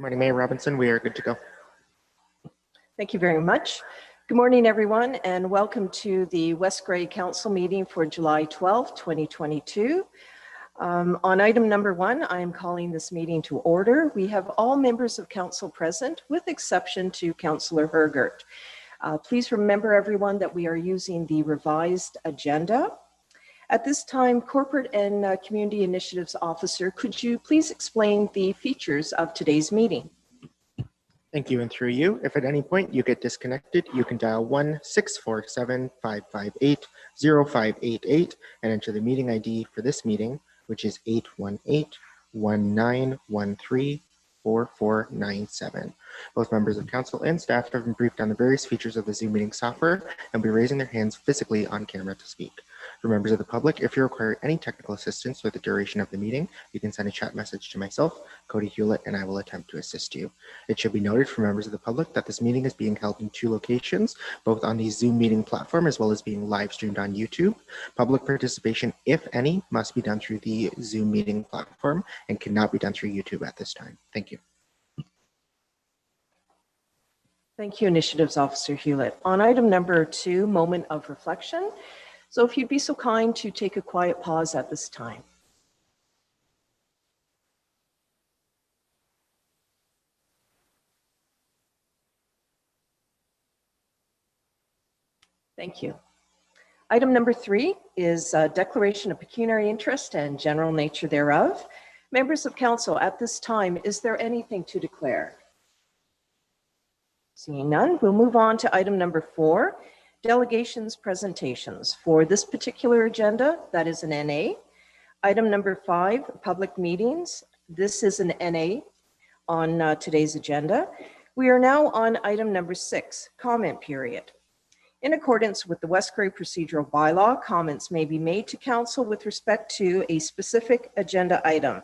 Good morning, Mayor Robinson. We are good to go. Thank you very much. Good morning, everyone, and welcome to the West Grey Council meeting for July 12, 2022. On item number 1, I am calling this meeting to order. We have all members of council present, with exception to Councillor Hergert. Please remember, everyone, that we are using the revised agenda. At this time, Corporate and Community Initiatives Officer, could you please explain the features of today's meeting? Thank you, and through you, if at any point you get disconnected, you can dial 1-647-558-0588 and enter the meeting ID for this meeting, which is 818-1913-4497. Both members of council and staff have been briefed on the various features of the Zoom meeting software and will be raising their hands physically on camera to speak. For members of the public, if you require any technical assistance for the duration of the meeting, you can send a chat message to myself, Cody Hewlett, and I will attempt to assist you. It should be noted for members of the public that this meeting is being held in 2 locations, both on the Zoom meeting platform as well as being live streamed on YouTube. Public participation, if any, must be done through the Zoom meeting platform and cannot be done through YouTube at this time. Thank you. Thank you, Initiatives Officer Hewlett. On item number 2, moment of reflection. So if you'd be so kind to take a quiet pause at this time. Thank you. Item number 3 is a declaration of pecuniary interest and general nature thereof. Members of council, at this time, is there anything to declare? Seeing none, we'll move on to item number 4. Delegations presentations. For this particular agenda, that is an NA. Item number 5, public meetings. This is an NA on today's agenda. We are now on item number 6, comment period. In accordance with the West Grey procedural bylaw, comments may be made to council with respect to a specific agenda item.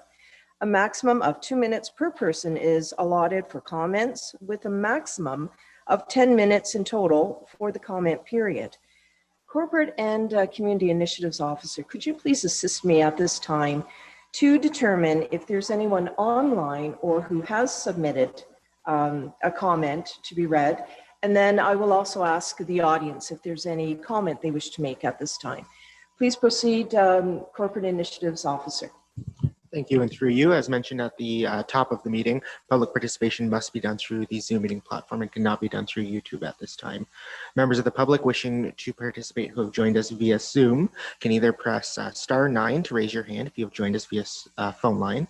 A maximum of 2 minutes per person is allotted for comments, with a maximum of 10 minutes in total for the comment period. Corporate and Community Initiatives Officer, could you please assist me at this time to determine if there's anyone online or who has submitted a comment to be read, and then I will also ask the audience if there's any comment they wish to make at this time. Please proceed, Corporate Initiatives Officer. Thank you, and through you, as mentioned at the top of the meeting, public participation must be done through the Zoom meeting platform and cannot be done through YouTube at this time. Members of the public wishing to participate who have joined us via Zoom can either press *9 to raise your hand if you have joined us via phone line,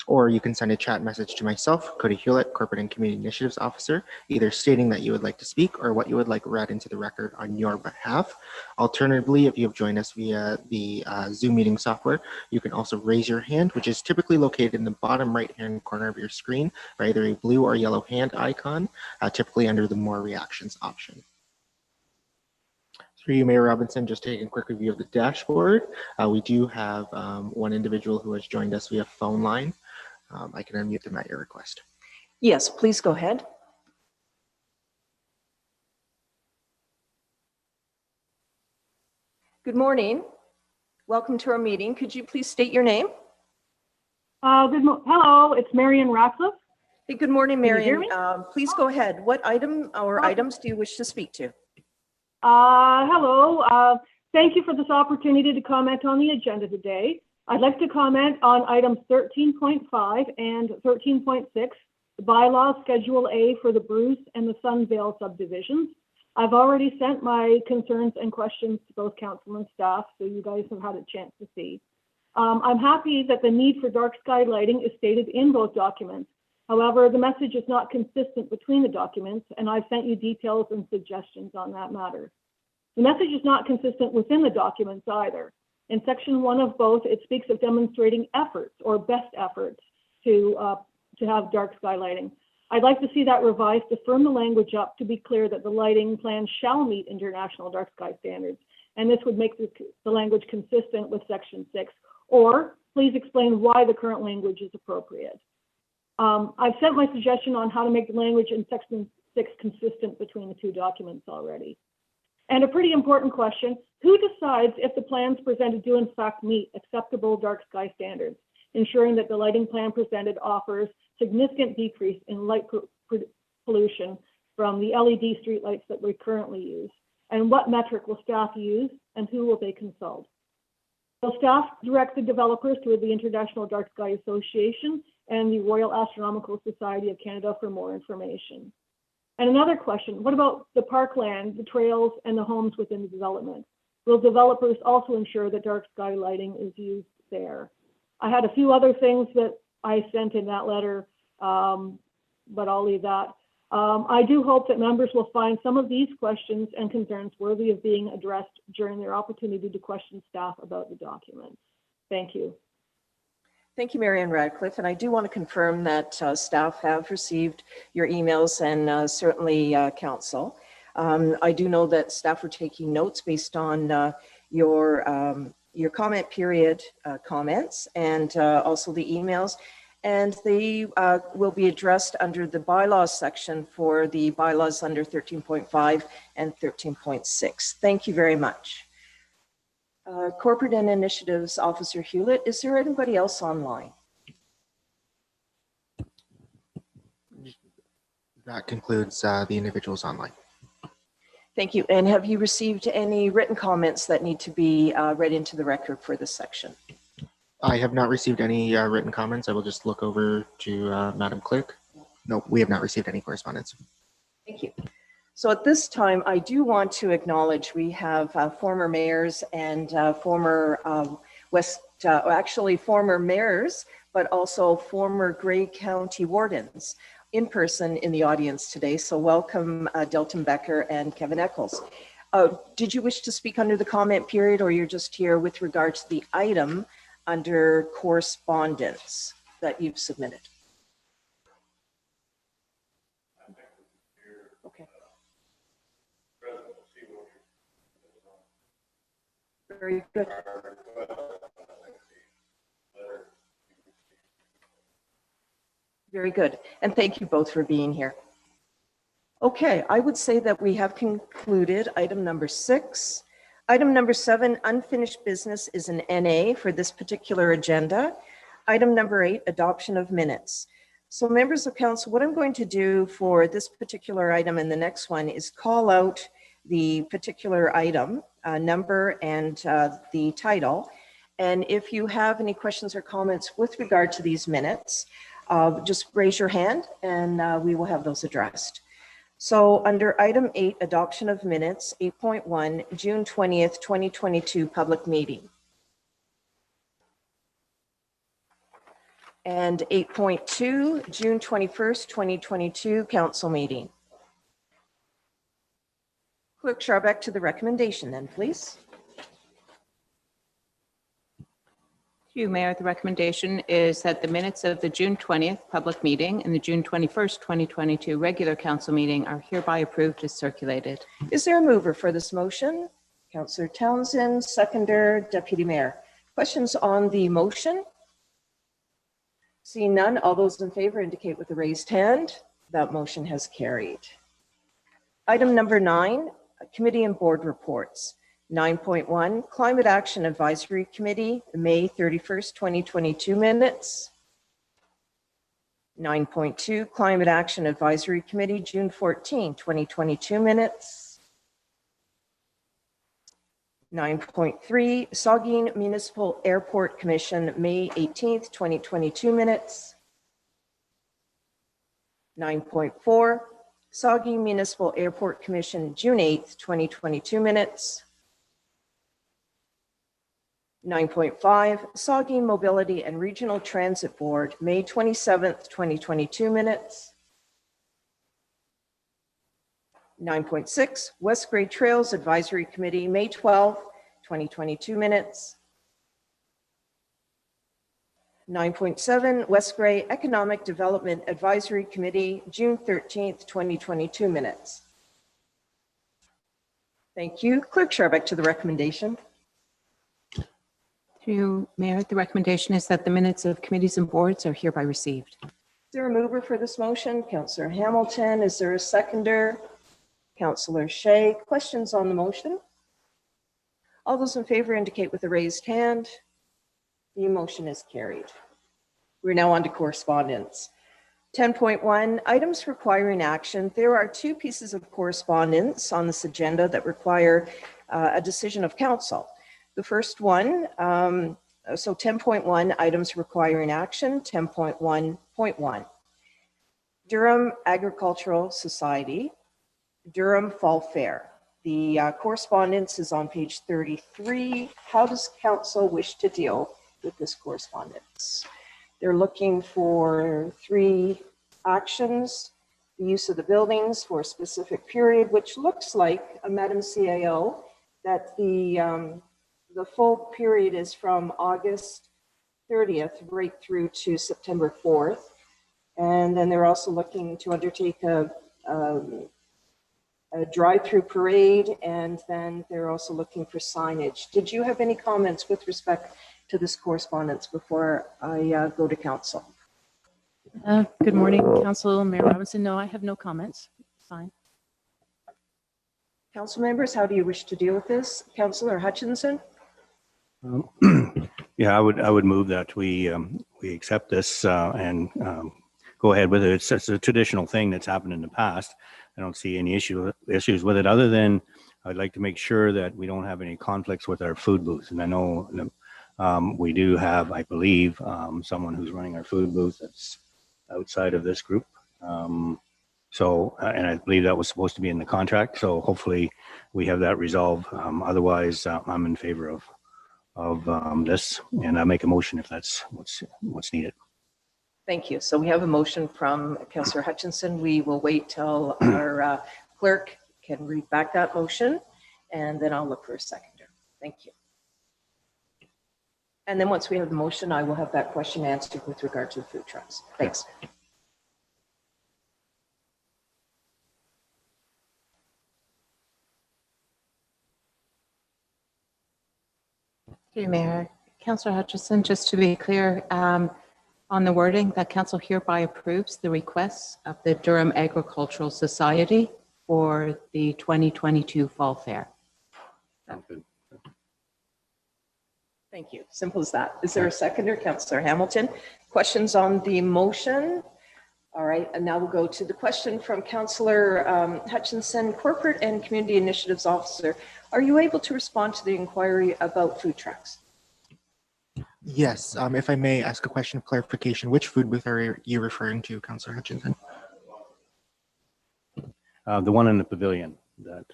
or you can send a chat message to myself, Cody Hewlett, Corporate and Community Initiatives Officer, either stating that you would like to speak or what you would like read into the record on your behalf. Alternatively, if you have joined us via the Zoom meeting software, you can also raise your hand, which is typically located in the bottom right-hand corner of your screen by either a blue or yellow hand icon, typically under the More Reactions option. Through you, Mayor Robinson, just taking a quick review of the dashboard. We do have one individual who has joined us via phone line. I can unmute them at your request. Yes, please go ahead. Good morning. Welcome to our meeting. Could you please state your name? Hello, it's Marion Ratcliffe. Hey, good morning, Marion. Please go Oh. ahead. What item or items do you wish to speak to? Hello. Thank you for this opportunity to comment on the agenda today. I'd like to comment on items 13.5 and 13.6, the bylaw Schedule A for the Bruce and the Sunvale subdivisions. I've already sent my concerns and questions to both council and staff, so you guys have had a chance to see. I'm happy that the need for dark sky lighting is stated in both documents. However, the message is not consistent between the documents, and I've sent you details and suggestions on that matter. The message is not consistent within the documents either. In section 1 of both, it speaks of demonstrating efforts or best efforts to have dark sky lighting. I'd like to see that revised to firm the language up to be clear that the lighting plan shall meet international dark sky standards. And this would make the language consistent with section 6, or please explain why the current language is appropriate. I've sent my suggestion on how to make the language in section 6 consistent between the 2 documents already. And a pretty important question, who decides if the plans presented do in fact meet acceptable dark sky standards? ensuring that the lighting plan presented offers significant decrease in light pollution from the LED streetlights that we currently use? And what metric will staff use and who will they consult? So staff directed developers to the International Dark Sky Association and the Royal Astronomical Society of Canada for more information. And another question, what about the parkland, the trails, and the homes within the development? Will developers also ensure that dark sky lighting is used there? I had a few other things that I sent in that letter, but I'll leave that. I do hope that members will find some of these questions and concerns worthy of being addressed during their opportunity to question staff about the document. Thank you. Thank you, Marianne Radcliffe. And I do want to confirm that staff have received your emails and certainly council. I do know that staff were taking notes based on your comment period comments and also the emails. And they will be addressed under the bylaws section for the bylaws under 13.5 and 13.6. Thank you very much. Corporate and Initiatives Officer Hewlett, is there anybody else online? That concludes the individuals online. Thank you. And have you received any written comments that need to be read into the record for this section? I have not received any written comments. I will just look over to Madam Clerk. No, we have not received any correspondence. Thank you. So at this time, I do want to acknowledge we have former mayors and former former mayors, but also former Grey County wardens in person in the audience today. So welcome Delton Becker and Kevin Eccles. Did you wish to speak under the comment period, or you're just here with regard to the item under correspondence that you've submitted? Okay. Very good. Very good. And thank you both for being here. Okay, I would say that we have concluded item number 6. Item number 7, unfinished business, is an NA for this particular agenda. Item number 8, adoption of minutes. So members of council, what I'm going to do for this particular item and the next one is call out the particular item, number, and the title. And if you have any questions or comments with regard to these minutes, just raise your hand and we will have those addressed. So under item 8, adoption of minutes, 8.1, June 20th, 2022 public meeting. And 8.2, June 21st, 2022 council meeting. Clerk Scharbeck to the recommendation then, please. Thank you, Mayor. The recommendation is that the minutes of the June 20th public meeting and the June 21st, 2022 regular council meeting are hereby approved as circulated. Is there a mover for this motion? Councillor Townsend, seconder, Deputy Mayor. Questions on the motion? Seeing none, all those in favor indicate with a raised hand. That motion has carried. Item number 9, committee and board reports. 9.1, Climate Action Advisory Committee, May 31st, 2022 minutes. 9.2, Climate Action Advisory Committee, June 14, 2022 minutes. 9.3, Saugeen Municipal Airport Commission, May 18th, 2022 minutes. 9.4, Saugeen Municipal Airport Commission, June 8th, 2022 minutes. 9.5, Saugeen Mobility and Regional Transit Board, May 27th, 2022 minutes. 9.6, West Grey Trails Advisory Committee, May 12th, 2022 minutes. 9.7, West Grey Economic Development Advisory Committee, June 13th, 2022 minutes. Thank you. Clerk Scharbeck to the recommendation. Through you, Mayor, the recommendation is that the minutes of committees and boards are hereby received. Is there a mover for this motion? Councillor Hamilton. Is there a seconder? Councillor Shea. Questions on the motion? All those in favor indicate with a raised hand. The motion is carried. We're now on to correspondence. 10.1, items requiring action. There are two pieces of correspondence on this agenda that require a decision of council. The first one, so 10.1, items requiring action. 10.1.1, Durham Agricultural Society, Durham Fall Fair. The correspondence is on page 33. How does council wish to deal with this correspondence? They're looking for 3 actions: the use of the buildings for a specific period, which looks like, Madam CAO, that the full period is from August 30th right through to September 4th. And then they're also looking to undertake a drive-through parade, and then they're also looking for signage. Did you have any comments with respect to this correspondence before I go to council? Good morning, Council, Mayor Robinson. No, I have no comments. Fine. Council members, how do you wish to deal with this? Councillor Hutchinson? Yeah, I would move that we accept this and go ahead with it. It's a traditional thing that's happened in the past. I don't see any issues with it, other than I'd like to make sure that we don't have any conflicts with our food booth. And I know we do have, I believe, someone who's running our food booth that's outside of this group. And I believe that was supposed to be in the contract. So hopefully we have that resolved. Otherwise, I'm in favor of this, and I'll make a motion if that's what's needed. Thank you. So we have a motion from Councillor Hutchinson. We will wait till our clerk can read back that motion, and then I'll look for a seconder. Thank you. And then once we have the motion, I will have that question answered with regard to the food trucks. Thanks. Through you, Mayor. Councillor Hutchison, just to be clear, on the wording, that council hereby approves the requests of the Durham Agricultural Society for the 2022 Fall Fair. Thank you. Simple as that. Is there a seconder? Councillor Hamilton. Questions on the motion? All right, and now we'll go to the question from Councillor Hutchinson, Corporate and Community Initiatives Officer. Are you able to respond to the inquiry about food trucks? Yes, if I may ask a question of clarification, which food booth are you referring to, Councillor Hutchinson? The one in the pavilion that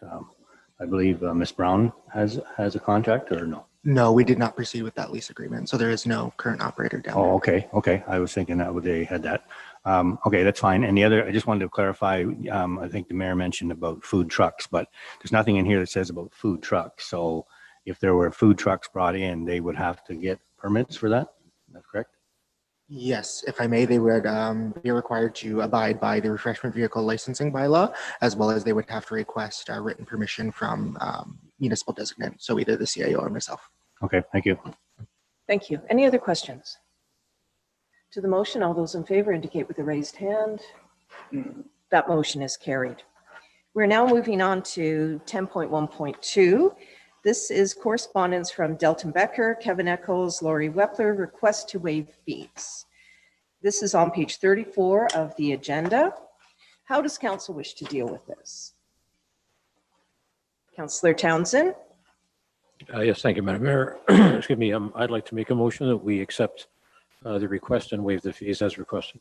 I believe Ms. Brown has a contract, or no? No, we did not proceed with that lease agreement, so there is no current operator down there. Oh, okay. I was thinking that they had that. Okay, that's fine. And the other, I just wanted to clarify, I think the mayor mentioned about food trucks, but there's nothing in here that says about food trucks. So if there were food trucks brought in, they would have to get permits for that? Is that correct? Yes, if I may, they would be required to abide by the refreshment vehicle licensing bylaw, as well as they would have to request written permission from municipal designate, so either the CIO or myself. Okay, thank you. Thank you. Any other questions? To the motion, all those in favor indicate with a raised hand. That motion is carried. We're now moving on to 10.1.2. This is correspondence from Delton Becker, Kevin Eccles, Laurie Wepler, request to waive fees. This is on page 34 of the agenda. How does council wish to deal with this? Councillor Townsend? Yes, thank you, Madam Mayor. Excuse me. I'd like to make a motion that we accept the request and waive the fees as requested.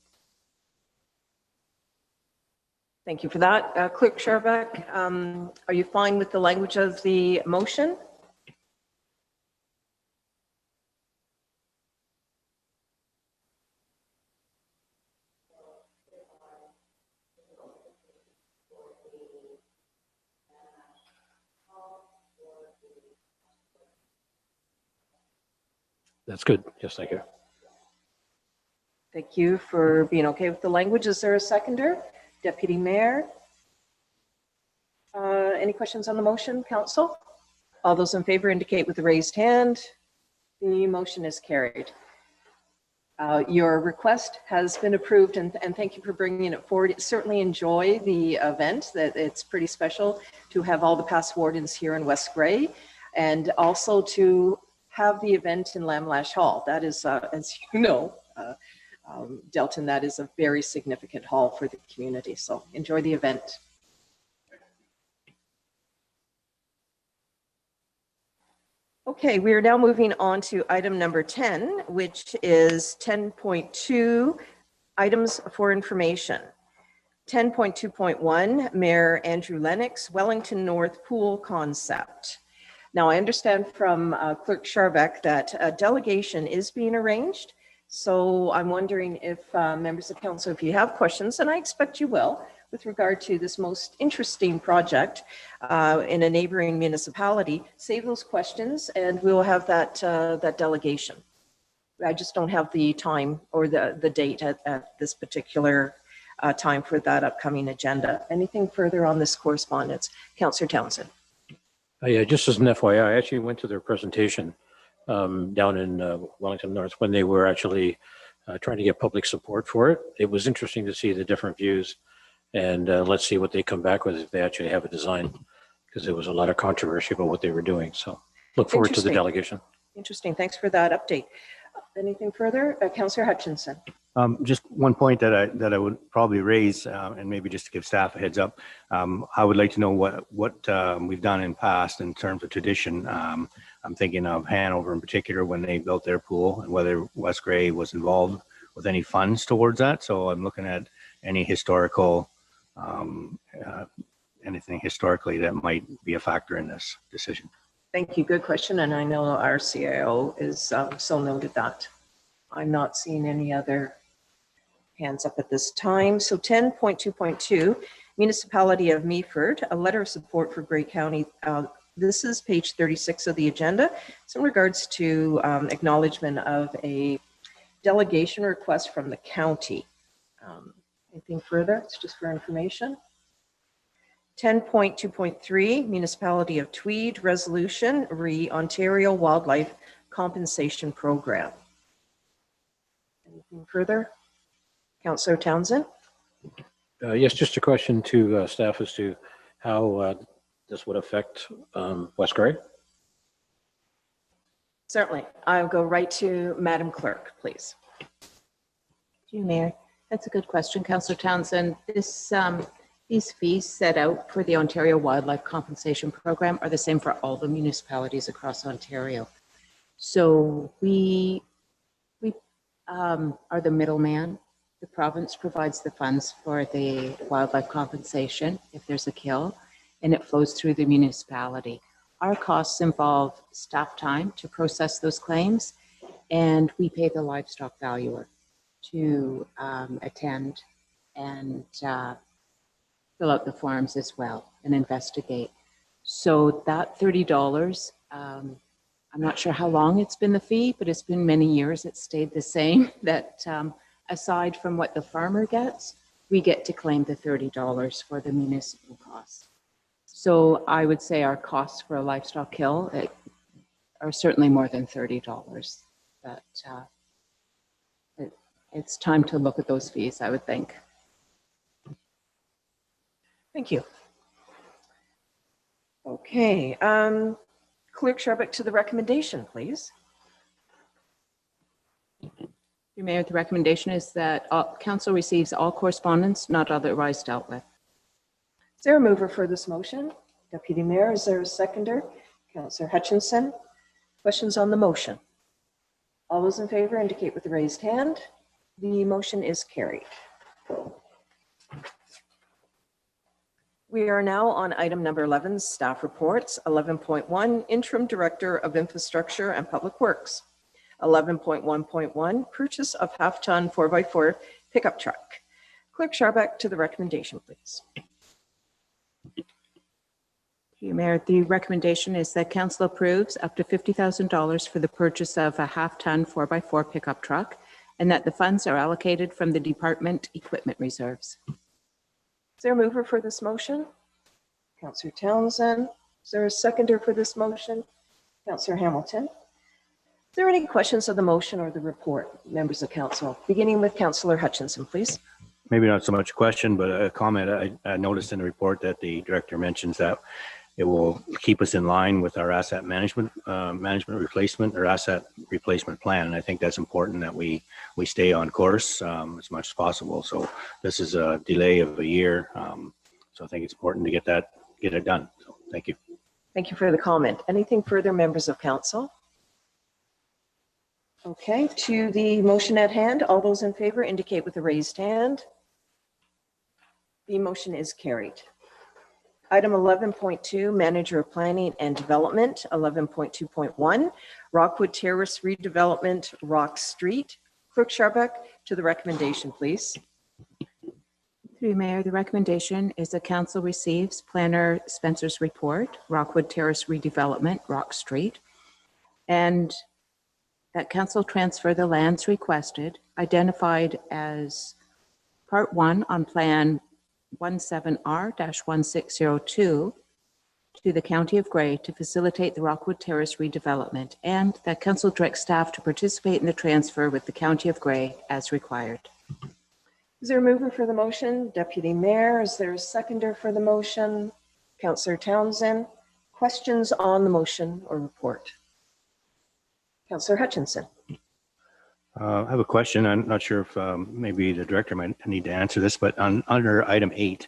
Thank you for that. Clerk Sharbeck, are you fine with the language of the motion? That's good. Yes, thank you. Thank you for being okay with the language. Is there a seconder? Deputy Mayor? Any questions on the motion, Council? All those in favor indicate with the raised hand. The motion is carried. Your request has been approved, and thank you for bringing it forward. Certainly enjoy the event. That it's pretty special to have all the past wardens here in West Grey, and also to have the event in Lamlash Hall. That is, as you know, Delton, that is a very significant haul for the community. So enjoy the event. Okay, we are now moving on to item number 10, which is 10.2 items for information. 10.2.1, Mayor Andrew Lennox, Wellington North Pool concept. Now, I understand from Clerk Scharbeck that a delegation is being arranged. So I'm wondering if members of council, if you have questions, and I expect you will, with regard to this most interesting project in a neighboring municipality, save those questions and we'll have that, that delegation. I just don't have the time or the date at this particular time for that upcoming agenda. Anything further on this correspondence? Councillor Townsend. Yeah, just as an FYI, I actually went to their presentation down in Wellington North when they were actually trying to get public support for it. It was interesting to see the different views, and let's see what they come back with if they actually have a design, because there was a lot of controversy about what they were doing. So look forward to the delegation. Interesting. Thanks for that update. Anything further? Councillor Hutchinson. Just one point that I would probably raise, and maybe just to give staff a heads up, I would like to know what we've done in past in terms of tradition. I'm thinking of Hanover in particular when they built their pool, and whether West Grey was involved with any funds towards that. So I'm looking at any historical, anything historically that might be a factor in this decision. Thank you. Good question. And I know our CIO is so noted that. I'm not seeing any other hands up at this time. So 10.2.2, Municipality of Meaford, a letter of support for Grey County. This is page 36 of the agenda. It's in regards to acknowledgement of a delegation request from the county. Anything further? It's just for information. 10.2.3, Municipality of Tweed, resolution re Ontario Wildlife Compensation Program. Anything further? Councillor Townsend. Yes, just a question to staff as to how this would affect West Grey. Certainly. I'll go right to Madam Clerk, please. Thank you, Mayor. That's a good question, Councillor Townsend. These fees set out for the Ontario Wildlife Compensation Program are the same for all the municipalities across Ontario. So we are the middleman. The province provides the funds for the wildlife compensation if there's a kill, and it flows through the municipality. Our costs involve staff time to process those claims, and we pay the livestock valuer to attend and fill out the forms as well and investigate. So that $30, I'm not sure how long it's been the fee, but it's been many years. It's stayed the same. That aside from what the farmer gets, we get to claim the $30 for the municipal costs. So I would say our costs for a livestock kill are certainly more than $30. But it's time to look at those fees, I would think. Thank you. Okay, Clerk Scharbeck to the recommendation, please. Your Mayor, the recommendation is that council receives all correspondence not otherwise dealt with. Is there a mover for this motion? Deputy Mayor, is there a seconder? Councillor Hutchinson. Questions on the motion? All those in favor indicate with the raised hand. The motion is carried. We are now on item number 11, staff reports. 11.1, Interim Director of Infrastructure and Public Works. 11.1.1, purchase of half-ton 4x4 pickup truck. Clerk Scharbeck to the recommendation, please. Your Mayor, the recommendation is that council approves up to $50,000 for the purchase of a half-ton 4x4 pickup truck, and that the funds are allocated from the department equipment reserves. Is there a mover for this motion? Councillor Townsend. Is there a seconder for this motion? Councillor Hamilton. Is there any questions of the motion or the report, members of council? Beginning with Councillor Hutchinson, please. Maybe not so much a question, but a comment. I noticed in the report that the director mentions that it will keep us in line with our asset management replacement or asset replacement plan. And I think that's important that we stay on course as much as possible. So this is a delay of a year. So I think it's important to get it done. So thank you. Thank you for the comment. Anything further, members of council? Okay, to the motion at hand, all those in favor indicate with a raised hand. The motion is carried. Item 11.2, Manager of Planning and Development. 11.2.1, Rockwood Terrace redevelopment, Rock Street. Clerk Scharbeck, to the recommendation, please. Through you, Mayor, the recommendation is that council receives Planner Spencer's report, Rockwood Terrace redevelopment, Rock Street, and that council transfer the lands requested, identified as Part 1 on Plan 17R-1602 to the County of Grey to facilitate the Rockwood Terrace redevelopment, and that council directs staff to participate in the transfer with the County of Grey as required. Is there a mover for the motion? Deputy Mayor, is there a seconder for the motion? Councillor Townsend, questions on the motion or report? Councillor Hutchinson. I have a question. I'm not sure if maybe the director might need to answer this, but under item 8,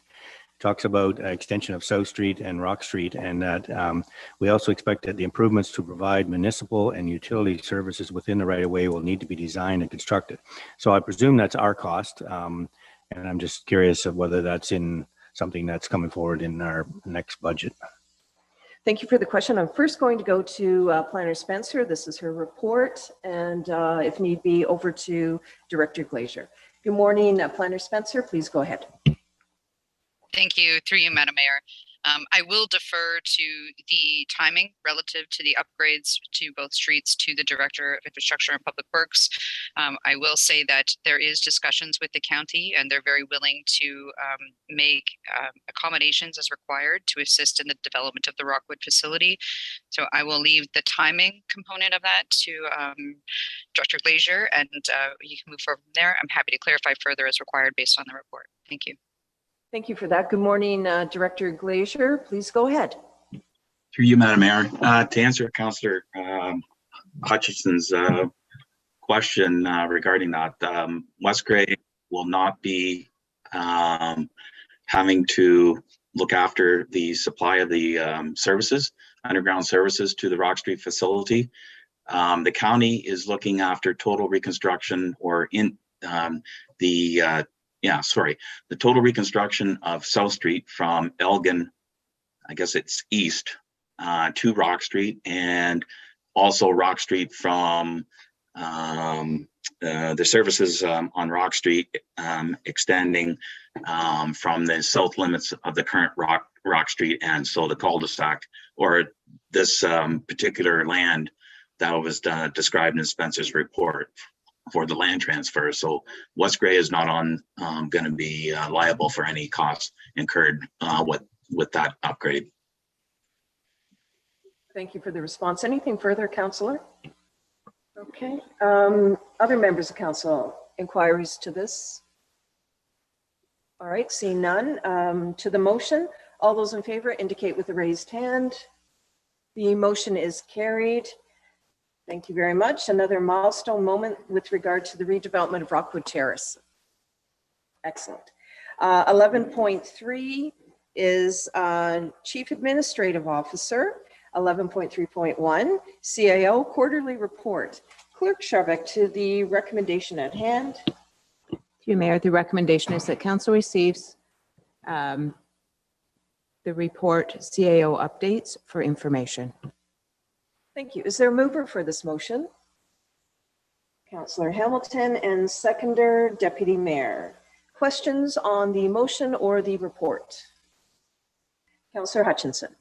talks about extension of South Street and Rock Street, and that we also expect that the improvements to provide municipal and utility services within the right of way will need to be designed and constructed. So I presume that's our cost, and I'm just curious of whether that's in something that's coming forward in our next budget. Thank you for the question. I'm first going to go to Planner Spencer. This is her report, and if need be, over to Director Glazer. Good morning, Planner Spencer. Please go ahead. Thank you. Through you, Madam Mayor. I will defer to the timing relative to the upgrades to both streets to the Director of Infrastructure and Public Works. I will say that there is discussions with the county, and they're very willing to make accommodations as required to assist in the development of the Rockwood facility. So I will leave the timing component of that to Director Glazer, and you can move forward from there. I'm happy to clarify further as required based on the report. Thank you. Thank you for that. Good morning, Director Glazer. Please go ahead. Through you, Madam Mayor. To answer Councillor Hutchinson's question regarding that, West Grey will not be having to look after the supply of the services, underground services to the Rock Street facility. The county is looking after total reconstruction or the total reconstruction of South Street from Elgin, I guess it's east, to Rock Street, and also Rock Street from the services on Rock Street extending from the south limits of the current Rock Street, and so the cul-de-sac, or this particular land that was described in Spencer's report for the land transfer. So West Grey is not going to be liable for any costs incurred with that upgrade. Thank you for the response. Anything further, Councillor? Okay. Other members of council, inquiries to this? All right, seeing none. To the motion, all those in favor indicate with a raised hand. The motion is carried. Thank you very much. Another milestone moment with regard to the redevelopment of Rockwood Terrace. Excellent. 11.3 is Chief Administrative Officer. 11.3.1, CAO Quarterly Report. Clerk Scharbeck, to the recommendation at hand. To you, Mayor, the recommendation is that council receives the report CAO updates for information. Thank you. Is there a mover for this motion? Councillor Hamilton, and seconder, Deputy Mayor. Questions on the motion or the report? Councillor Hutchinson.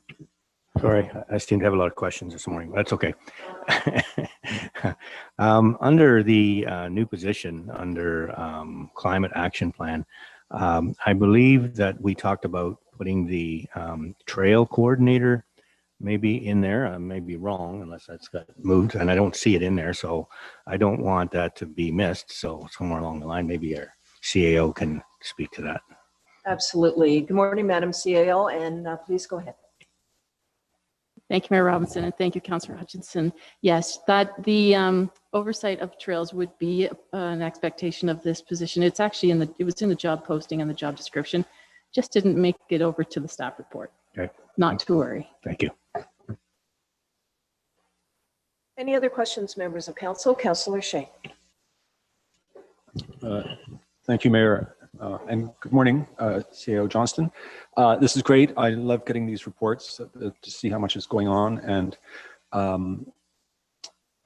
Sorry, I seem to have a lot of questions this morning. That's okay. Under the new position under Climate Action Plan, I believe that we talked about putting the trail coordinator maybe in there. I may be wrong unless that's got moved, and I don't see it in there, so I don't want that to be missed. So somewhere along the line, maybe our CAO can speak to that. Absolutely. Good morning, Madam CAO, and please go ahead. Thank you, Mayor Robinson, and thank you, Councillor Hutchinson. Yes, that the oversight of trails would be an expectation of this position. It's actually it was in the job posting and the job description, just didn't make it over to the staff report. Okay. Not to worry. Thank you. Any other questions, members of council? Councillor Shea. Thank you, Mayor. And good morning, CAO Johnston. This is great. I love getting these reports to see how much is going on. And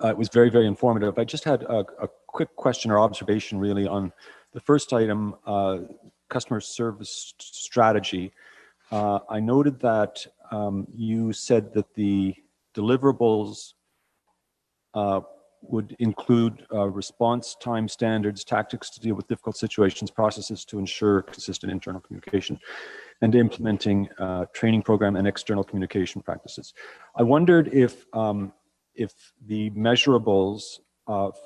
it was very, very informative. I just had a quick question or observation really on the first item, customer service strategy. I noted that you said that the deliverables would include response time standards, tactics to deal with difficult situations, processes to ensure consistent internal communication, and implementing training program and external communication practices. I wondered if the measurables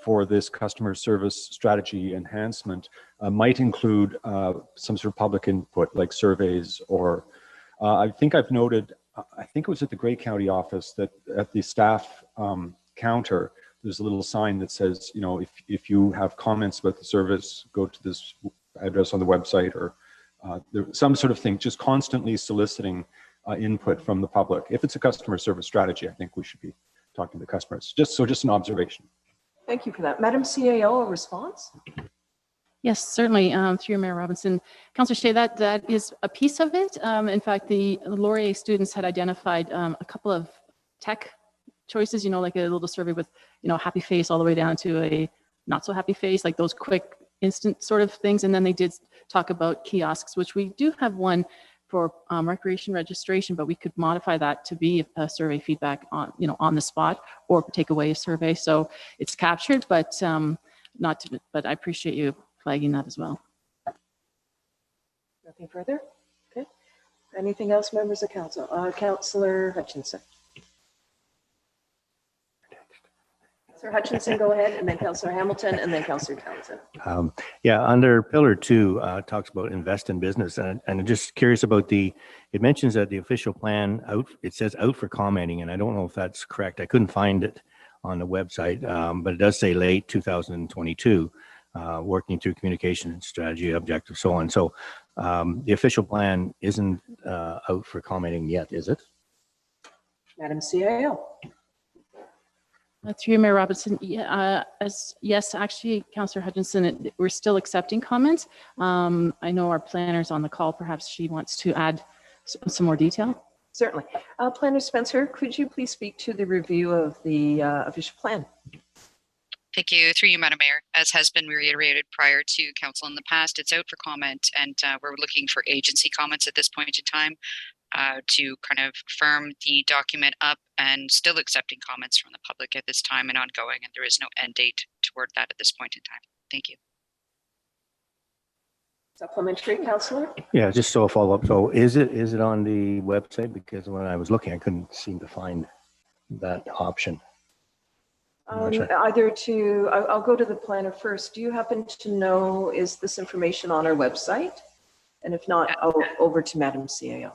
for this customer service strategy enhancement might include some sort of public input like surveys, or I think I've noted, I think it was at the Grey County office, that at the staff counter, there's a little sign that says, you know, if you have comments about the service, go to this address on the website, or some sort of thing, just constantly soliciting input from the public. If it's a customer service strategy, I think we should be talking to customers. Just an observation. Thank you for that. Madam CAO, a response? Yes, certainly. Through Mayor Robinson. Councillor Shea, that is a piece of it. In fact, the Laurier students had identified a couple of tech choices, you know, like a little survey with, you know, happy face all the way down to a not so happy face, like those quick instant sort of things. And then they did talk about kiosks, which we do have one for recreation registration, but we could modify that to be a survey feedback on, you know, on the spot, or take away a survey. So it's captured, but but I appreciate you flagging that as well. Nothing further? Okay. Anything else, members of council? Councillor Hutchinson. Councillor Hutchinson, go ahead, and then Councillor Hamilton, and then Councillor Townsend. Yeah, under Pillar 2, talks about invest in business, and I'm just curious about it mentions that the official plan it says out for commenting, and I don't know if that's correct. I couldn't find it on the website, but it does say late 2022, working through communication strategy, objectives, so on. So the official plan isn't out for commenting yet, is it? Madam CAO. Through Mayor Robinson, yes, actually, Councillor Hutchinson, we're still accepting comments. I know our planner's on the call. Perhaps she wants to add some more detail. Certainly. Planner Spencer, could you please speak to the review of the official plan? Thank you. Through you, Madam Mayor. As has been reiterated prior to council in the past, it's out for comment, and we're looking for agency comments at this point in time to kind of firm the document up, and still accepting comments from the public at this time and ongoing, and there is no end date toward that at this point in time. Thank you. Supplementary, Councillor? Yeah, just so a follow up. So is it on the website? Because when I was looking, I couldn't seem to find that option. Either to, I'll go to the planner first. Do you happen to know, is this information on our website? And if not, over to Madam CAO.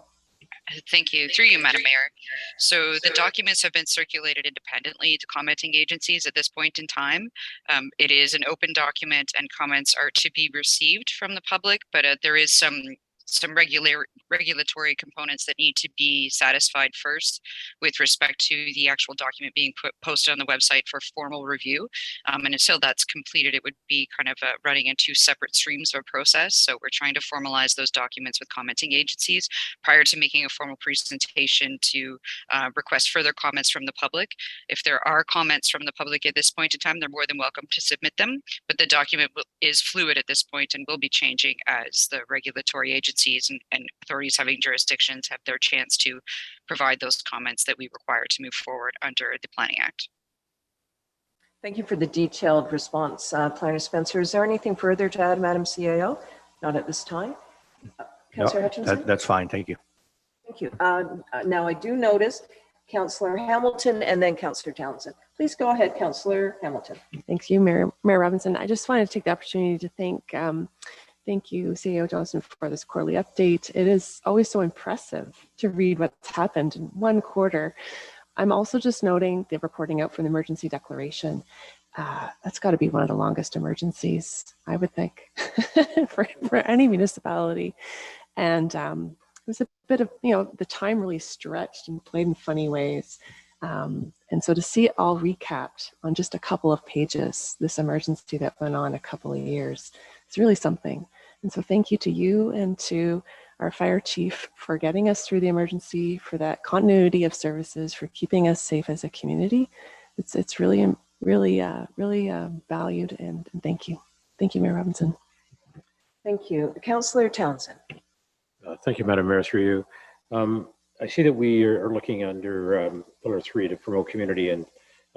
Thank you. Through you, Madam Mayor. So the documents have been circulated independently to commenting agencies at this point in time. It is an open document, and comments are to be received from the public, but there is some regulatory components that need to be satisfied first with respect to the actual document being posted on the website for formal review. And until that's completed, it would be kind of running in two separate streams of a process. So we're trying to formalize those documents with commenting agencies prior to making a formal presentation to request further comments from the public. If there are comments from the public at this point in time, they're more than welcome to submit them, but the document is fluid at this point and will be changing as the regulatory agencies and authorities having jurisdictions have their chance to provide those comments that we require to move forward under the Planning Act. Thank you for the detailed response, Planner Spencer. Is there anything further to add, Madam CAO? Not at this time. Councillor Hutchinson? That's fine. Thank you. Thank you. Now I do notice Councillor Hamilton and then Councillor Townsend. Please go ahead, Councillor Hamilton. Thank you, Mayor Robinson. I just wanted to take the opportunity to thank Thank you, CEO Johnson, for this quarterly update. It is always so impressive to read what's happened in one quarter. I'm also just noting the reporting out from the emergency declaration. That's got to be one of the longest emergencies, I would think, for any municipality. And it was a bit of, the time really stretched and played in funny ways. And so to see it all recapped on just a couple of pages, this emergency that went on a couple of years, it's really something. And so thank you to you and to our fire chief for getting us through the emergency, for that continuity of services, for keeping us safe as a community. It's really valued, and thank you. Thank you, Mayor Robinson. Thank you. Councillor Townsend. Thank you, Madam Mayor, through you. I see that we are looking under Pillar 3 to promote community and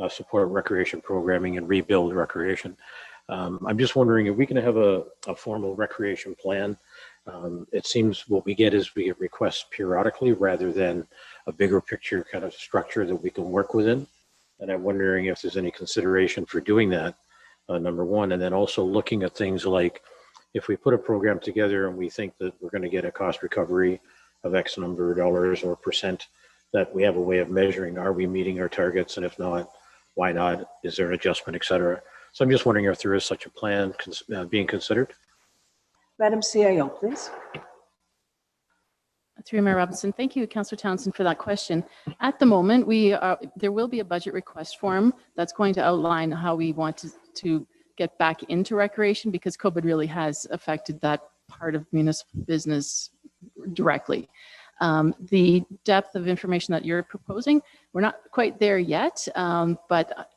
support recreation programming and rebuild recreation. I'm just wondering if we can have a formal recreation plan. It seems what we get is we get requests periodically rather than a bigger picture kind of structure that we can work within. And I'm wondering if there's any consideration for doing that, number one, and then also looking at things like if we put a program together and we think that we're going to get a cost recovery of X number of dollars or percent, that we have a way of measuring, are we meeting our targets? And if not, why not? Is there an adjustment, et cetera? So I'm just wondering if there is such a plan being considered. Madam CIO, please. Through Mayor Robinson, thank you, Councillor Townsend, for that question. At the moment, there will be a budget request form that's going to outline how we want to get back into recreation, because COVID really has affected that part of municipal business directly. The depth of information that you're proposing, we're not quite there yet, but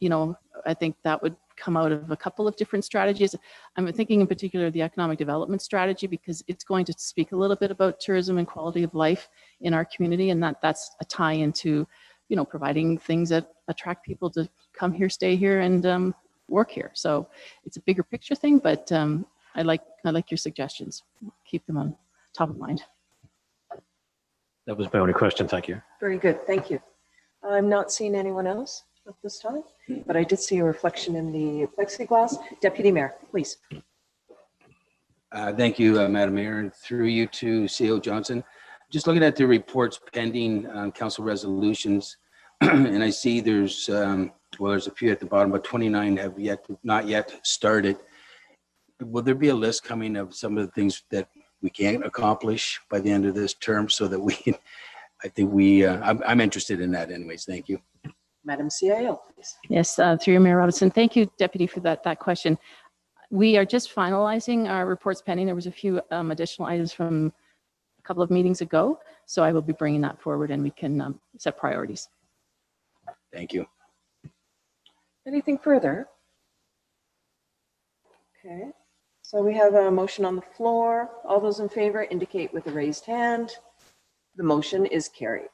I think that would come out of a couple of different strategies. I'm thinking in particular the economic development strategy, because it's going to speak a little bit about tourism and quality of life in our community, and that's a tie into providing things that attract people to come here, stay here, and work here. So it's a bigger picture thing, but I like your suggestions. Keep them on top of mind. That was my only question. Thank you. Very good. Thank you. I'm not seeing anyone else at this time, but I did see a reflection in the plexiglass. Deputy Mayor, please. Thank you, Madam Mayor, and through you to CEO Johnson. Just looking at the reports pending council resolutions, and I see there's there's a few at the bottom, but 29 have not yet started. Will there be a list coming of some of the things that we can accomplish by the end of this term, so that we can, I'm interested in that anyways. Thank you. Madam CIO, please. Yes, through you, Mayor Robinson. Thank you, Deputy, for that question. We are just finalizing our reports pending. There was a few additional items from a couple of meetings ago, so I will be bringing that forward and we can set priorities. Thank you. Anything further? Okay. So we have a motion on the floor. All those in favor indicate with a raised hand. The motion is carried.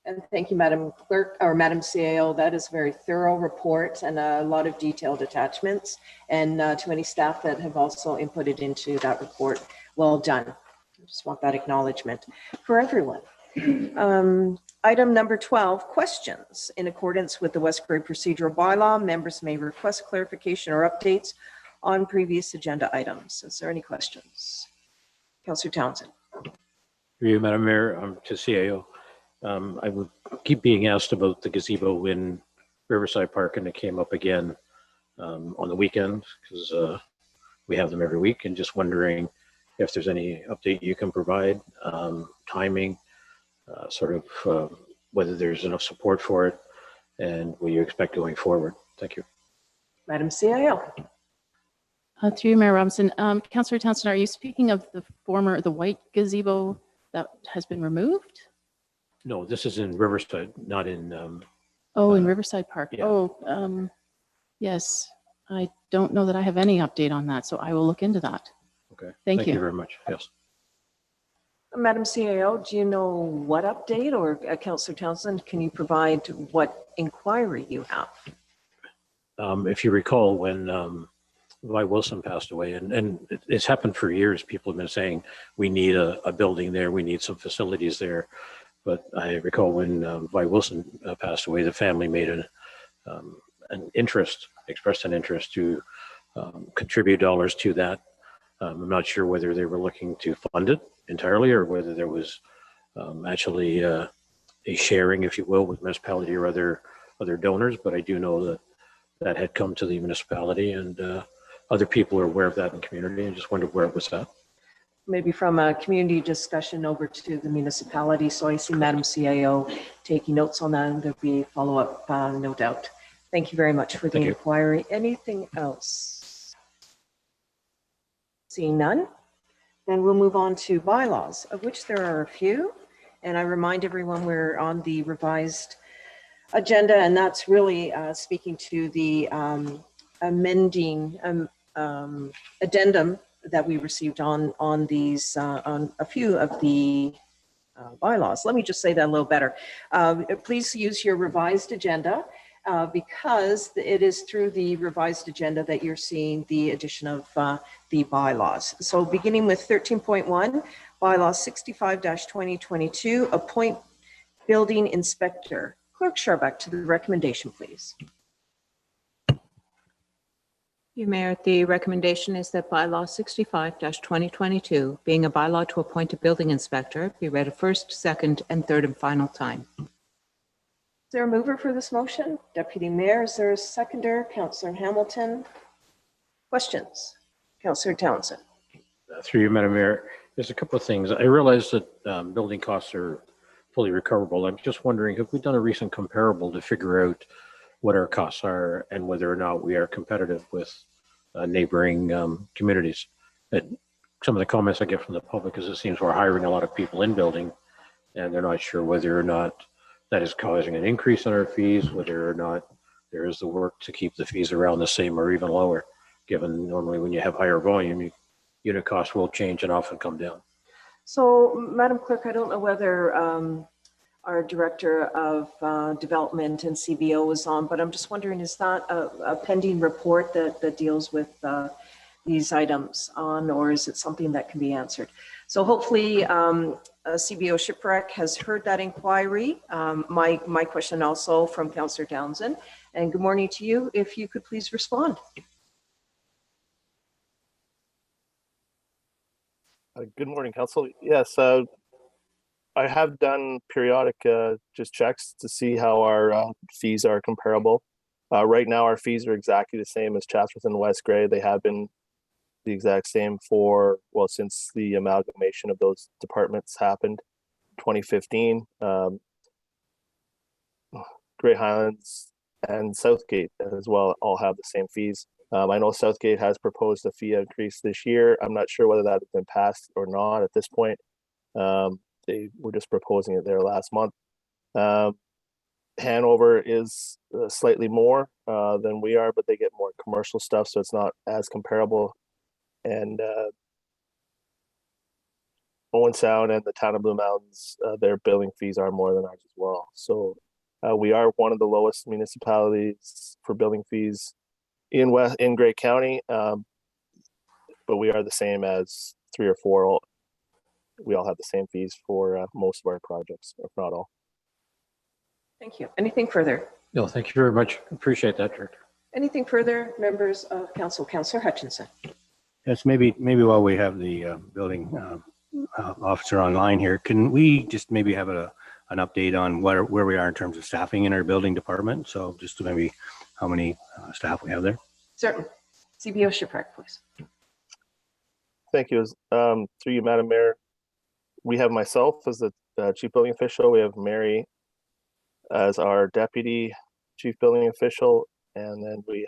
And thank you, Madam Clerk, or Madam CAO. That is a very thorough report and a lot of detailed attachments. And to any staff that have also inputted into that report, well done. I just want that acknowledgement for everyone. Item number 12, questions. In accordance with the West Grey procedural bylaw, members may request clarification or updates on previous agenda items. Is there any questions? Councillor Townsend. For you, Madam Mayor, to CAO. I would keep being asked about the gazebo in Riverside Park, and it came up again on the weekend, because we have them every week, and just wondering if there's any update you can provide, timing, whether there's enough support for it, and what you expect going forward. Thank you. Madam CIO. Through you, Mayor Robinson. Councillor Townsend, are you speaking of the white gazebo that has been removed? No, this is in Riverside, not in. In Riverside Park. Yeah. Yes. I don't know that I have any update on that, so I will look into that. Okay. Thank you. You very much. Yes. Madam CAO, do you know what update, or Councillor Townsend, can you provide what inquiry you have? If you recall, when Vi Wilson passed away, and it's happened for years, people have been saying we need a building there, we need some facilities there. But I recall when Vi Wilson passed away, the family made expressed an interest to contribute dollars to that I'm not sure whether they were looking to fund it entirely or whether there was actually a sharing, if you will, with municipality or other donors. But I do know that that had come to the municipality, and other people are aware of that in the community, and just wondered where it was at. Maybe from a community discussion over to the municipality. So I see Madam CAO taking notes on that, and there'll be follow-up, no doubt. Thank you very much for the Thank you. inquiry. Anything else? Seeing none, then we'll move on to bylaws, of which there are a few. And I remind everyone we're on the revised agenda, and that's really speaking to the amending addendum that we received on these, on a few of the bylaws. Let me just say that a little better. Please use your revised agenda because it is through the revised agenda that you're seeing the addition of the bylaws. So beginning with 13.1, bylaw 65-2022, appoint building inspector. Clerk Sharbuck, to the recommendation, please. You, Mayor, the recommendation is that bylaw 65-2022, being a bylaw to appoint a building inspector, be read a first, second, and third and final time. Is there a mover for this motion? Deputy Mayor, is there a seconder? Councillor Hamilton. Questions? Councillor Townsend. Through you, Madam Mayor, there's a couple of things. I realize that building costs are fully recoverable. I'm just wondering, have we done a recent comparable to figure out what our costs are and whether or not we are competitive with neighboring communities? Some of the comments I get from the public is it seems we're hiring a lot of people in building, and they're not sure whether or not that is causing an increase in our fees, whether or not there is the work to keep the fees around the same or even lower, given normally when you have higher volume, unit costs will change and often come down. So, Madam Clerk, I don't know whether our Director of Development and CBO is on, but I'm just wondering, is that a pending report that deals with these items on, or is it something that can be answered? So hopefully CBO Shipwreck has heard that inquiry. My question also from Councillor Townsend, and good morning to you. If you could please respond. Good morning, Council. Yes, I have done periodic just checks to see how our fees are comparable. Right now, our fees are exactly the same as Chatsworth and West Grey. They have been the exact same for, well, since the amalgamation of those departments happened, 2015. Grey Highlands and Southgate as well all have the same fees. I know Southgate has proposed a fee increase this year. I'm not sure whether that has been passed or not at this point. They were just proposing it there last month. Hanover is slightly more than we are, but they get more commercial stuff, so it's not as comparable. And Owen Sound and the town of Blue Mountains, their billing fees are more than ours as well. So we are one of the lowest municipalities for billing fees in Grey County, but we are the same as 3 or 4. We all have the same fees for most of our projects, if not all. Thank you. Anything further? No, thank you very much. Appreciate that, Director. Anything further, members of council? Councillor Hutchinson. Yes, maybe while we have the building officer online here, can we just maybe have an update on where we are in terms of staffing in our building department? So just to maybe how many staff we have there? Certainly. CBO Shipwreck, please. Thank you. Through you, Madam Mayor, we have myself as the chief building official. We have Mary as our deputy chief building official, and then we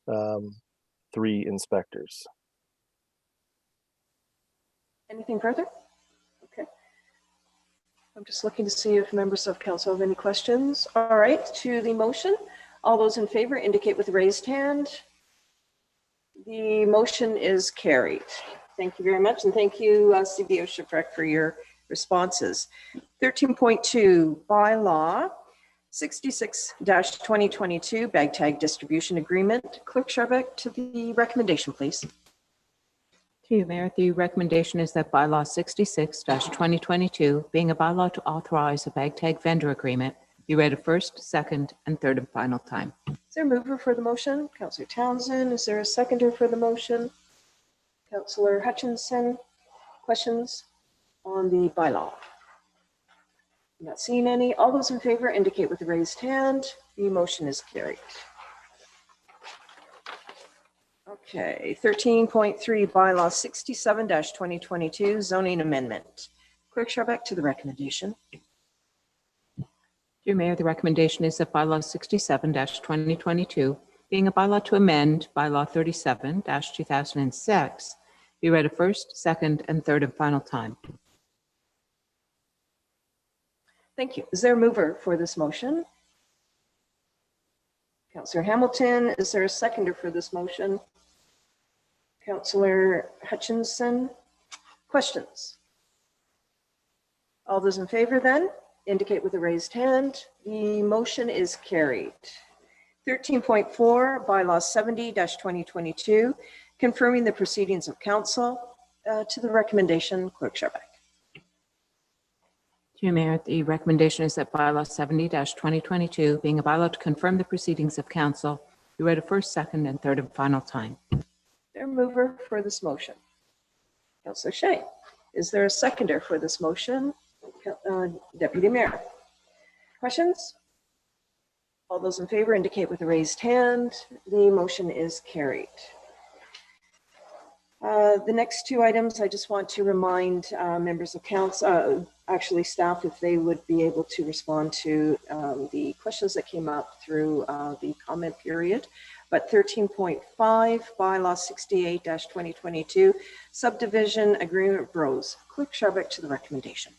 have 3 inspectors. Anything further? Okay. I'm just looking to see if members of council have any questions. All right, to the motion. All those in favor indicate with a raised hand. The motion is carried. Thank you very much, and thank you, CBO Shipwreck, for your responses. 13.2, bylaw 66-2022, bag tag distribution agreement. Clerk Sharbuck, to the recommendation, please. To you, Mayor, the recommendation is that bylaw 66-2022, being a bylaw to authorize a bag tag vendor agreement, be read a first, second, and third and final time. Is there a mover for the motion? Councillor Townsend. Is there a seconder for the motion? Councillor Hutchinson, questions on the bylaw? Not seeing any. All those in favor indicate with a raised hand. The motion is carried. Okay, 13.3 bylaw 67-2022 zoning amendment. Clerk Sharbeck to the recommendation. Through Mayor, the recommendation is that bylaw 67-2022, being a bylaw to amend bylaw 37-2006, be read a first, second, and third and final time. Thank you. Is there a mover for this motion? Councillor Hamilton, is there a seconder for this motion? Councillor Hutchinson, questions? All those in favor then indicate with a raised hand. The motion is carried. 13.4 bylaw 70-2022, confirming the proceedings of council. To the recommendation, Clerk Sharbeck. Through Mayor, the recommendation is that bylaw 70-2022, being a bylaw to confirm the proceedings of council, be read a first, second, and third and final time. There a mover for this motion? Councillor Shea. Is there a seconder for this motion? Deputy Mayor. Questions? All those in favor indicate with a raised hand. The motion is carried. The next two items, I just want to remind members of council, actually staff, if they would be able to respond to the questions that came up through the comment period. But 13.5, bylaw 68-2022, subdivision agreement bros. Clerk Sharbeck to the recommendation.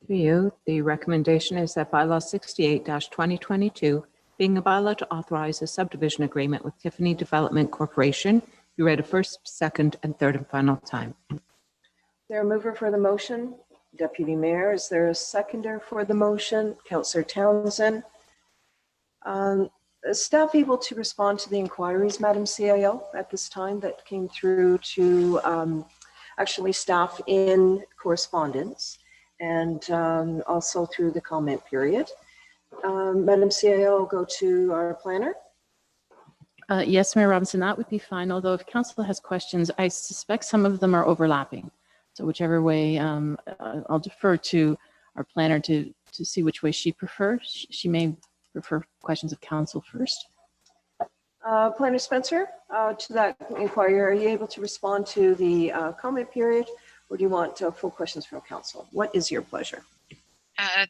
To you, the recommendation is that bylaw 68-2022, being a bylaw to authorize a subdivision agreement with Tiffany Development Corporation, be read a first, second, and third and final time. Is there a mover for the motion? Deputy Mayor, is there a seconder for the motion? Councillor Townsend. Is staff able to respond to the inquiries, Madam CIO, at this time that came through to actually staff in correspondence and also through the comment period? Madam CIO, I'll go to our planner. Yes, Mayor Robinson, that would be fine. Although if council has questions, I suspect some of them are overlapping. So whichever way, I'll defer to our planner to see which way she prefers. She may prefer questions of council first. Planner Spencer, to that inquiry, are you able to respond to the comment period, or do you want full questions from council? What is your pleasure?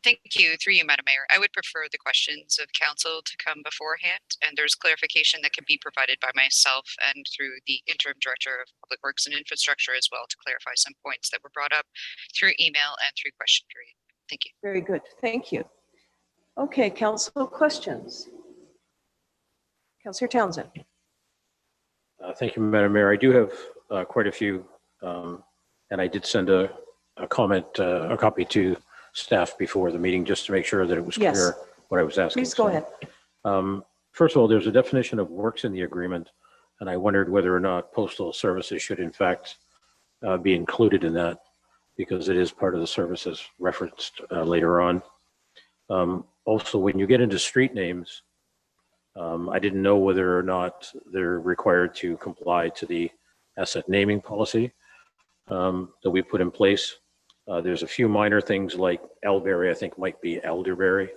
Thank you. Through you, Madam Mayor. I would prefer the questions of council to come beforehand, and there's clarification that can be provided by myself and through the interim director of Public Works and Infrastructure as well to clarify some points that were brought up through email and through question period. Thank you. Very good. Thank you. Okay, council questions. Councillor Townsend. Thank you, Madam Mayor. I do have quite a few, and I did send a comment, a copy to staff before the meeting just to make sure that it was clear what I was asking. Please go ahead. First of all, there's a definition of works in the agreement, and I wondered whether or not postal services should in fact be included in that, because it is part of the services referenced later on. Also, when you get into street names, I didn't know whether or not they're required to comply to the asset naming policy that we put in place. There's a few minor things like Elberry, I think might be Elderberry.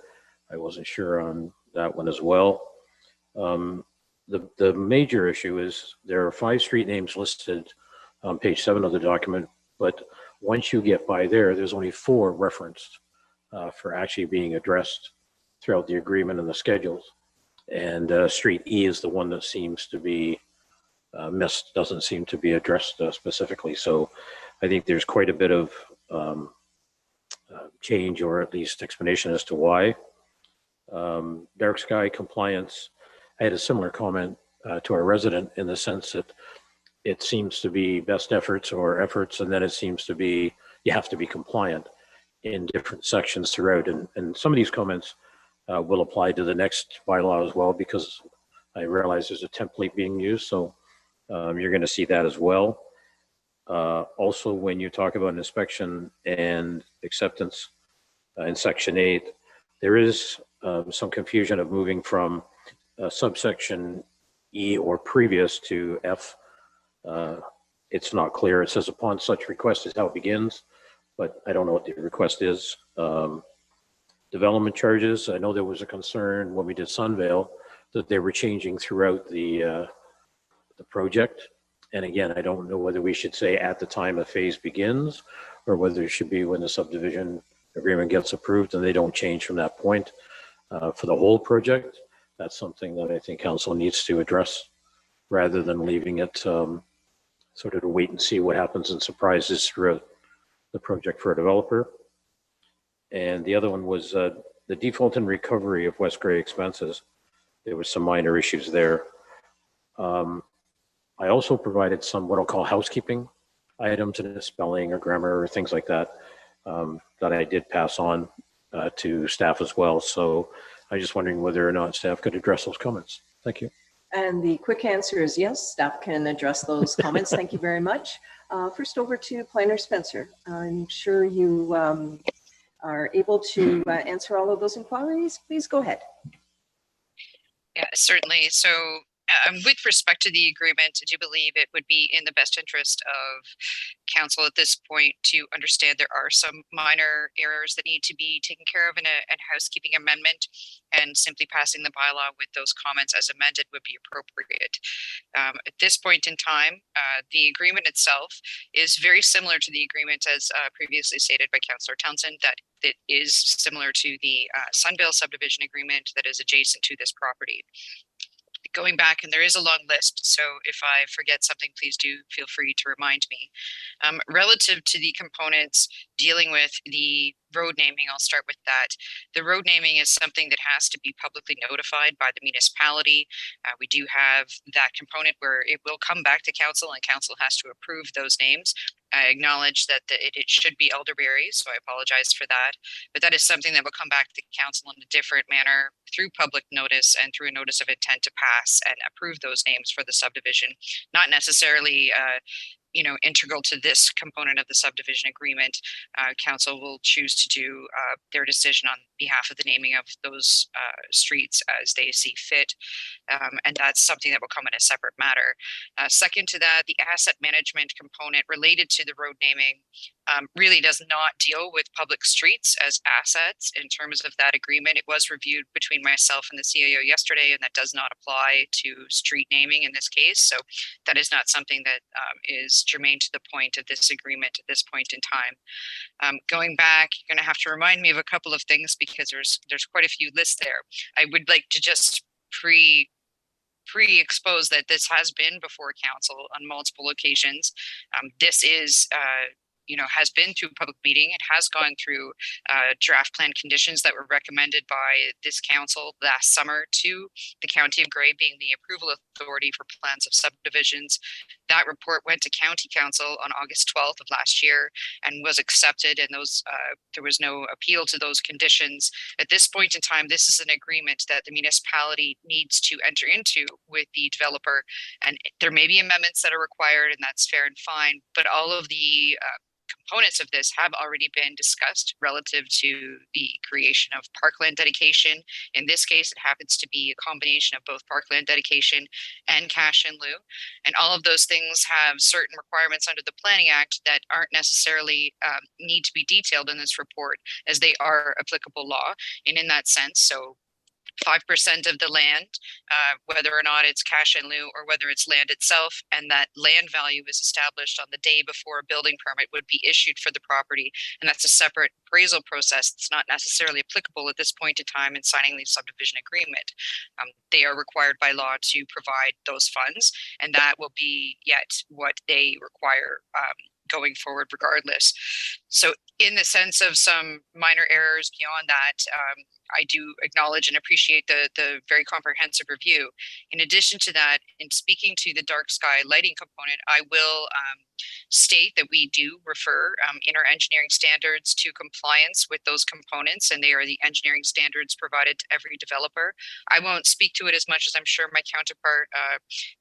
I wasn't sure on that one as well. The major issue is there are 5 street names listed on page 7 of the document, but once you get by there, there's only 4 referenced for actually being addressed throughout the agreement and the schedules. And street E is the one that seems to be missed, doesn't seem to be addressed specifically. So I think there's quite a bit of change, or at least explanation as to why. Dark sky compliance, I had a similar comment to our resident in the sense that it seems to be best efforts or efforts, and then it seems to be you have to be compliant in different sections throughout. And some of these comments will apply to the next bylaw as well, because I realize there's a template being used. So you're going to see that as well. Also, when you talk about inspection and acceptance in section 8, there is some confusion of moving from subsection E or previous to F. It's not clear. It says upon such request is how it begins, but I don't know what the request is. Development charges. I know there was a concern when we did Sunvale that they were changing throughout the project. And again, I don't know whether we should say at the time a phase begins or whether it should be when the subdivision agreement gets approved and they don't change from that point. For the whole project, that's something that I think council needs to address rather than leaving it sort of to wait and see what happens and surprises throughout the project for a developer. And the other one was the default and recovery of West Grey expenses. There was some minor issues there. I also provided some what I'll call housekeeping items in spelling or grammar or things like that that I did pass on to staff as well. So I'm just wondering whether or not staff could address those comments. Thank you. And the quick answer is yes, staff can address those comments. Thank you very much. First over to Planner Spencer. I'm sure you are able to answer all of those inquiries. Please go ahead. Yeah, certainly. So with respect to the agreement, I do believe it would be in the best interest of council at this point to understand there are some minor errors that need to be taken care of in a housekeeping amendment, and simply passing the bylaw with those comments as amended would be appropriate. At this point in time, the agreement itself is very similar to the agreement as previously stated by Councillor Townsend, that it is similar to the Sunvale subdivision agreement that is adjacent to this property. Going back, and there is a long list, so if I forget something, please do feel free to remind me. Relative to the components dealing with the road naming, I'll start with that. The road naming is something that has to be publicly notified by the municipality. We do have that component where it will come back to council and council has to approve those names. I acknowledge that it should be elderberry, so I apologize for that. But that is something that will come back to council in a different manner through public notice and through a notice of intent to pass and approve those names for the subdivision. Not necessarily integral to this component of the subdivision agreement. Council will choose to do their decision on behalf of the naming of those streets as they see fit. And that's something that will come in a separate matter. Second to that, the asset management component related to the road naming really does not deal with public streets as assets in terms of that agreement. It was reviewed between myself and the CAO yesterday, and that does not apply to street naming in this case. So that is not something that is germane to the point of this agreement at this point in time. Going back, you're going to have to remind me of a couple of things because there's quite a few lists there. I would like to just pre-expose that this has been before council on multiple occasions. This is has been through public meeting. It has gone through draft plan conditions that were recommended by this council last summer to the County of Grey, being the approval authority for plans of subdivisions. That report went to County Council on August 12th of last year and was accepted, and those there was no appeal to those conditions. At this point in time, this is an agreement that the municipality needs to enter into with the developer, and there may be amendments that are required, and that's fair and fine, but all of the components of this have already been discussed relative to the creation of parkland dedication. In this case, it happens to be a combination of both parkland dedication and cash in lieu. And all of those things have certain requirements under the Planning Act that aren't necessarily need to be detailed in this report as they are applicable law. And in that sense, so 5% of the land, whether or not it's cash in lieu or whether it's land itself, and that land value is established on the day before a building permit would be issued for the property. And that's a separate appraisal process that's not necessarily applicable at this point in time in signing the subdivision agreement. They are required by law to provide those funds, and that will be yet what they require going forward regardless. So in the sense of some minor errors beyond that, I do acknowledge and appreciate the very comprehensive review. In addition to that, in speaking to the dark sky lighting component, I will state that we do refer in our engineering standards to compliance with those components, and they are the engineering standards provided to every developer. I won't speak to it as much as I'm sure my counterpart,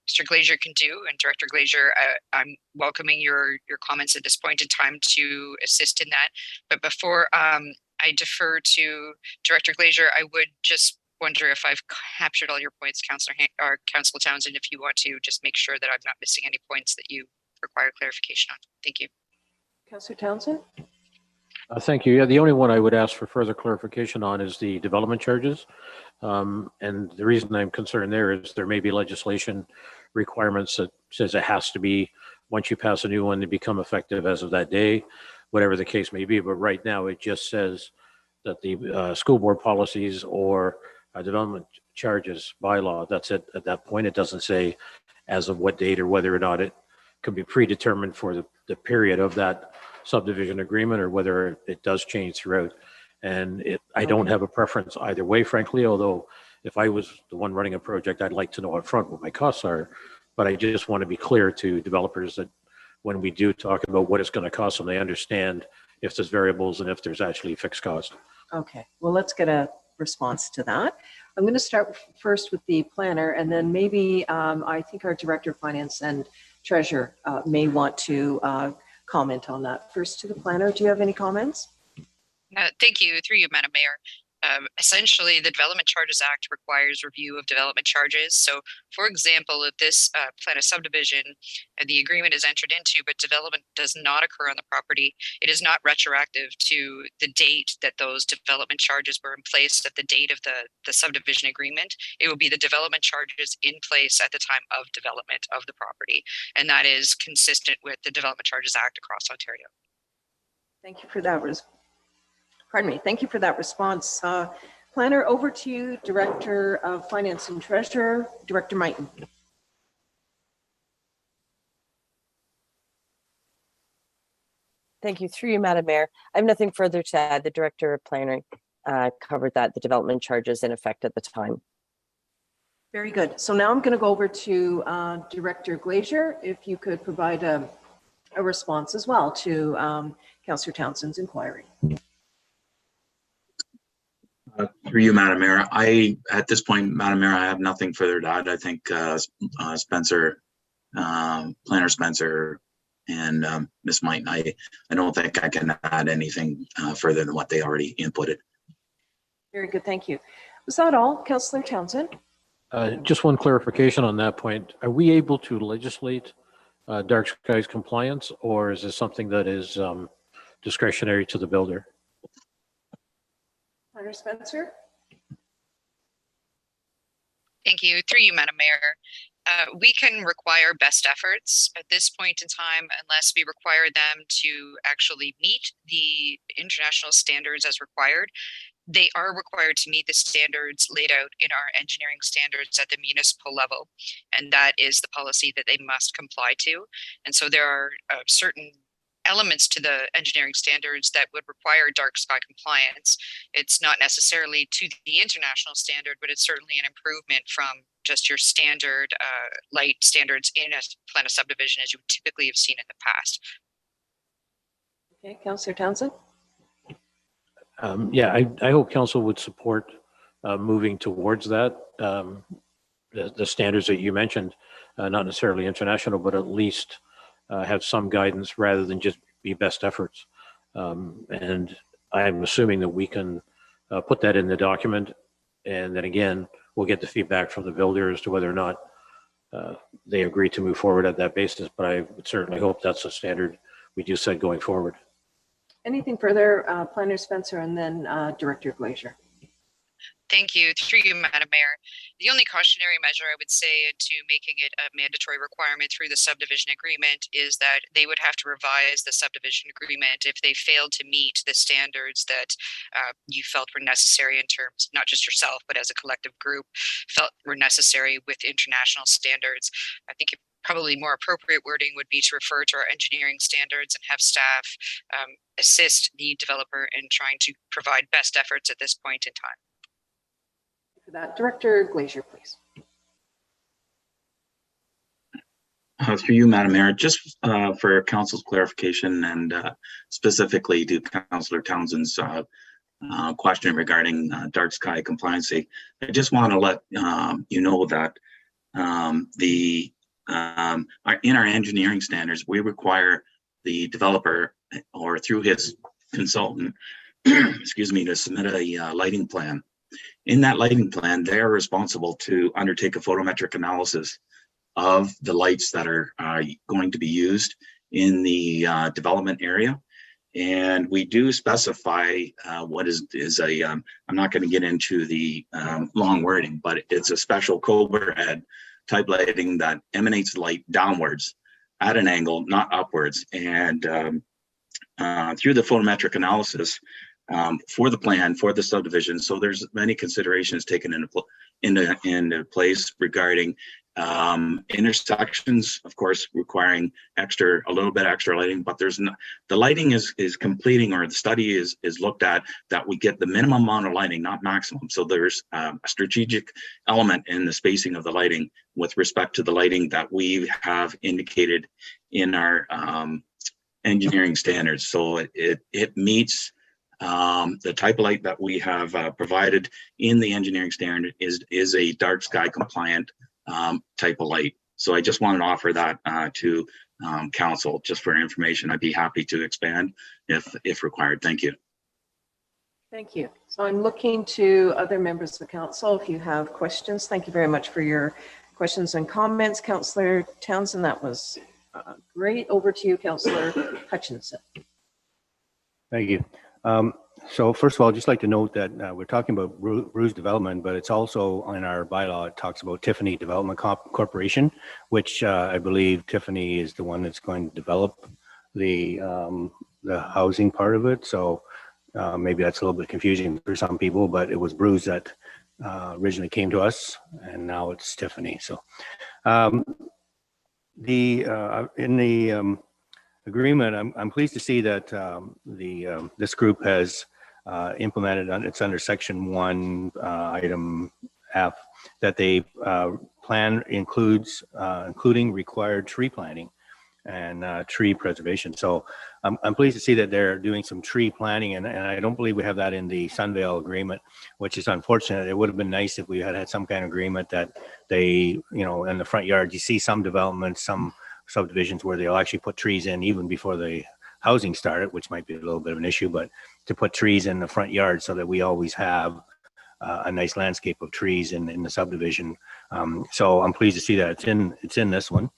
Mr. Glazier, can do. And Director Glazier, I'm welcoming your comments at this point in time to assist in that. But before I defer to Director Glazier, I would just wonder if I've captured all your points, Councillor Townsend, if you want to just make sure that I'm not missing any points that you require clarification on. Thank you. Councillor Townsend? Thank you. Yeah, the only one I would ask for further clarification on is the development charges. And the reason I'm concerned there is there may be legislation requirements that says it has to be, once you pass a new one, to become effective as of that day, whatever the case may be. But right now it just says that the school board policies or development charges bylaw, that's it at that point. It doesn't say as of what date or whether or not it could be predetermined for the period of that subdivision agreement or whether it does change throughout. And I don't have a preference either way, frankly, although if I was the one running a project, I'd like to know up front what my costs are. But I just want to be clear to developers that when we do talk about what it's going to cost them, they understand if there's variables and if there's actually fixed cost. Okay, well, let's get a response to that. I'm going to start first with the planner, and then maybe I think our Director of Finance and Treasurer may want to comment on that. First to the planner, do you have any comments? Thank you. Through you, Madam Mayor. Essentially, the Development Charges Act requires review of development charges. So, for example, if this plan of subdivision, the agreement is entered into, but development does not occur on the property, it is not retroactive to the date that those development charges were in place at the date of the subdivision agreement. It will be the development charges in place at the time of development of the property. And that is consistent with the Development Charges Act across Ontario. Thank you for that. Thank you for that response. Planner, over to you, Director of Finance and Treasurer, Director Mighton. Thank you. Through you, Madam Mayor. I have nothing further to add. The Director of Planning covered that, the development charges in effect at the time. Very good. So now I'm going to go over to Director Glazer, if you could provide a response as well to Councillor Townsend's inquiry. Through you, Madam Mayor. At this point, Madam Mayor, I have nothing further to add. I think Spencer, Planner Spencer, and Ms. Mighton, I don't think I can add anything further than what they already inputted. Very good, thank you. Was that all, Councillor Townsend? Just one clarification on that point. Are we able to legislate dark skies compliance, or is this something that is discretionary to the builder? Planner Spencer? Thank you. Through you, Madam Mayor. We can require best efforts at this point in time unless we require them to actually meet the international standards as required. They are required to meet the standards laid out in our engineering standards at the municipal level, and that is the policy that they must comply to. And so there are certain elements to the engineering standards that would require dark sky compliance. It's not necessarily to the international standard, but it's certainly an improvement from just your standard light standards in a plan of subdivision as you typically have seen in the past. Okay, Councillor Townsend? Yeah, I hope council would support moving towards that. The standards that you mentioned, not necessarily international, but at least have some guidance rather than just be best efforts. And I'm assuming that we can put that in the document. And then again, we'll get the feedback from the builder as to whether or not they agree to move forward at that basis. But I would certainly hope that's a standard we do set going forward. Anything further, Planner Spencer, and then Director Glazer? Thank you. Through you, Madam Mayor. The only cautionary measure I would say to making it a mandatory requirement through the subdivision agreement is that they would have to revise the subdivision agreement if they failed to meet the standards that you felt were necessary in terms, not just yourself, but as a collective group, felt were necessary with international standards. I think probably more appropriate wording would be to refer to our engineering standards and have staff assist the developer in trying to provide best efforts at this point in time. For that, Director Glazer, please. Through you, Madam Mayor, just for council's clarification and specifically to Councillor Townsend's question regarding dark sky compliance, I just want to let you know that in our engineering standards, we require the developer or through his consultant, excuse me, to submit a lighting plan In that lighting plan, they are responsible to undertake a photometric analysis of the lights that are going to be used in the development area. And we do specify what is a, I'm not going to get into the long wording, but it's a special Cobra head type lighting that emanates light downwards at an angle, not upwards. And through the photometric analysis for the plan, for the subdivision, so there's many considerations taken into place regarding intersections, of course, requiring a little bit extra lighting, but there's no, the lighting is completing, or the study is looked at that we get the minimum amount of lighting, not maximum. So there's a strategic element in the spacing of the lighting with respect to the lighting that we have indicated in our engineering standards. So it meets the type of light that we have provided in the engineering standard is a dark sky compliant type of light. So I just wanted to offer that to council just for information. I'd be happy to expand if required. Thank you. Thank you. So I'm looking to other members of the council. If you have questions, thank you very much for your questions and comments. Councillor Townsend, that was great. Over to you, Councillor Hutchinson. Thank you. So first of all, I'd just like to note that we're talking about Bruce Development, but it's also in our bylaw, it talks about Tiffany Development Corporation, which I believe Tiffany is the one that's going to develop the housing part of it. So maybe that's a little bit confusing for some people, but it was Bruce that originally came to us, and now it's Tiffany. So in the agreement, I'm pleased to see that this group has implemented, it's under section 1 item F, that they plan includes including required tree planting and tree preservation. So I'm pleased to see that they're doing some tree planting, and I don't believe we have that in the Sunvale agreement, which is unfortunate. It would have been nice if we had some kind of agreement that they, in the front yard, you see some developments, some subdivisions where they'll actually put trees in even before the housing started, which might be a little bit of an issue, but to put trees in the front yard so that we always have a nice landscape of trees in the subdivision. So I'm pleased to see that it's in this one.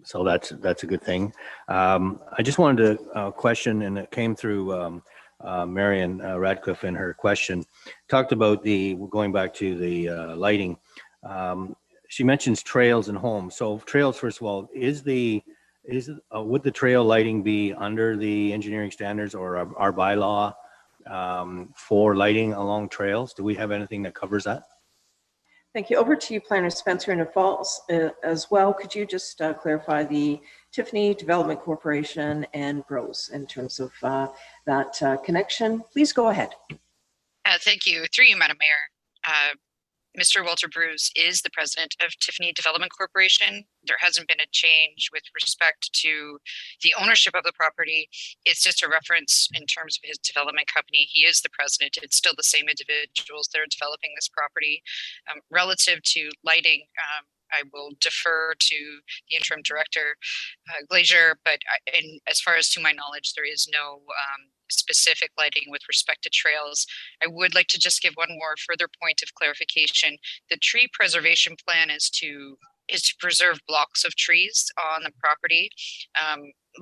So that's a good thing. I just wanted to question, and it came through Marion Radcliffe in her question, talked about going back to the lighting. She mentions trails and homes. So trails, first of all, would the trail lighting be under the engineering standards or our bylaw for lighting along trails? Do we have anything that covers that? Thank you. Over to you, Planner Spencer, and Falls as well. Could you just clarify the Tiffany Development Corporation and Bros in terms of that connection? Please go ahead. Thank you. Through you, Madam Mayor. Mr. Walter Bruce is the president of Tiffany Development Corporation. There hasn't been a change with respect to the ownership of the property. It's just a reference in terms of his development company. He is the president. It's still the same individuals that are developing this property. Relative to lighting, I will defer to the interim director, Glazier, but as far as to my knowledge, there is no specific lighting with respect to trails. I would like to just give one more further point of clarification. The tree preservation plan is to preserve blocks of trees on the property.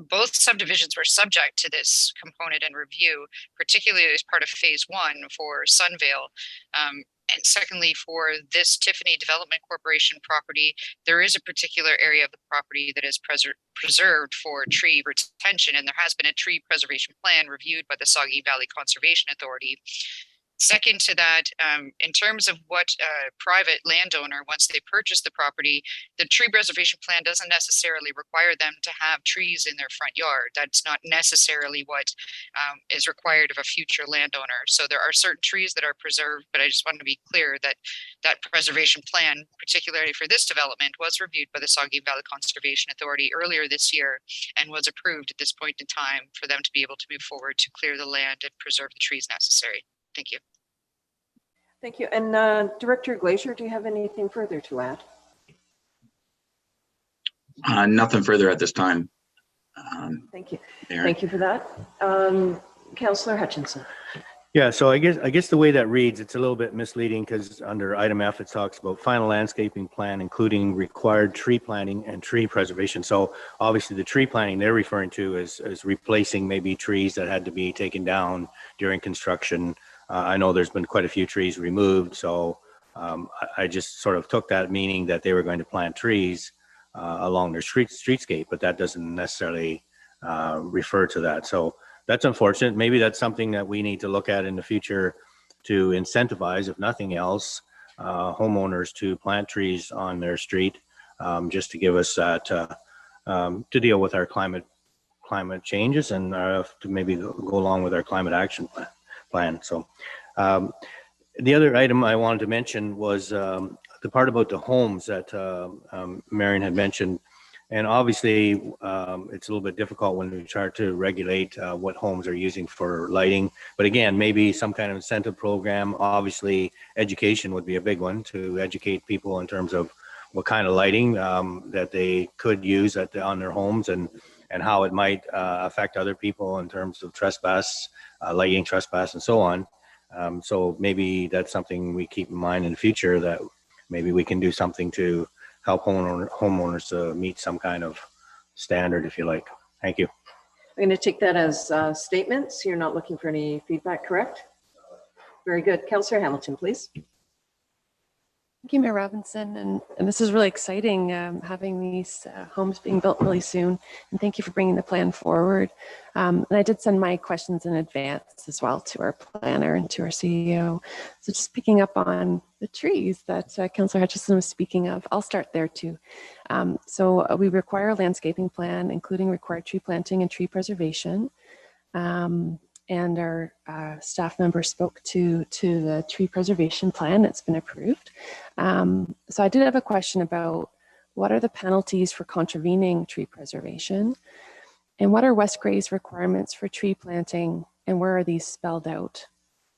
Both subdivisions were subject to this component and review, particularly as part of phase 1 for Sunvale. And secondly, for this Tiffany Development Corporation property, there is a particular area of the property that is preserved for tree retention, and there has been a tree preservation plan reviewed by the Soggy Valley Conservation Authority. Second to that, in terms of what private landowner, once they purchase the property, the tree preservation plan doesn't necessarily require them to have trees in their front yard. That's not necessarily what is required of a future landowner. So there are certain trees that are preserved, but I just want to be clear that that preservation plan, particularly for this development, was reviewed by the Soggy Valley Conservation Authority earlier this year and was approved at this point in time for them to be able to move forward to clear the land and preserve the trees necessary. Thank you. Thank you. And Director Glazier, do you have anything further to add? Nothing further at this time. Thank you. Mayor. Thank you for that. Councillor Hutchinson. Yeah, so I guess the way that reads, it's a little bit misleading because under item F, it talks about final landscaping plan, including required tree planting and tree preservation. So obviously the tree planting they're referring to is replacing maybe trees that had to be taken down during construction. I know there's been quite a few trees removed, so I just sort of took that meaning that they were going to plant trees along their streetscape, but that doesn't necessarily refer to that. So that's unfortunate. Maybe that's something that we need to look at in the future to incentivize, if nothing else, homeowners to plant trees on their street, just to give us that, to deal with our climate changes and to maybe go along with our climate action plan. So the other item I wanted to mention was the part about the homes that Marion had mentioned. And obviously, it's a little bit difficult when we try to regulate what homes are using for lighting. But again, maybe some kind of incentive program. Obviously, education would be a big one to educate people in terms of what kind of lighting that they could use on their homes and how it might affect other people in terms of trespass, lighting trespass, and so on. So maybe that's something we keep in mind in the future, that maybe we can do something to help homeowners to meet some kind of standard, if you like. Thank you. I'm going to take that as statements. You're not looking for any feedback, correct? Very good. Councillor Hamilton, please. Thank you, Mayor Robinson. And this is really exciting, having these homes being built really soon. And thank you for bringing the plan forward. And I did send my questions in advance as well to our planner and to our CEO. So just picking up on the trees that Councillor Hutchison was speaking of, I'll start there too. So we require a landscaping plan, including required tree planting and tree preservation. And our staff member spoke to the tree preservation plan that's been approved. So I did have a question about what are the penalties for contravening tree preservation, and what are West Gray's requirements for tree planting, and where are these spelled out?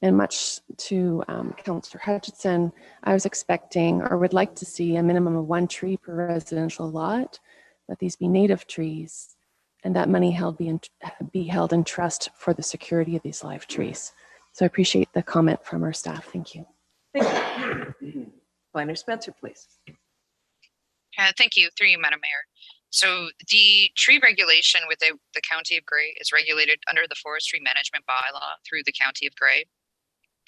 And much to Councillor Hutchison, I was expecting or would like to see a minimum of 1 tree per residential lot, that these be native trees, and that money be held in trust for the security of these live trees. So I appreciate the comment from our staff. Thank you. Thank you. Planner Spencer, please. Thank you, through you, Madam Mayor. So the tree regulation with the County of Grey is regulated under the Forestry Management Bylaw through the County of Grey.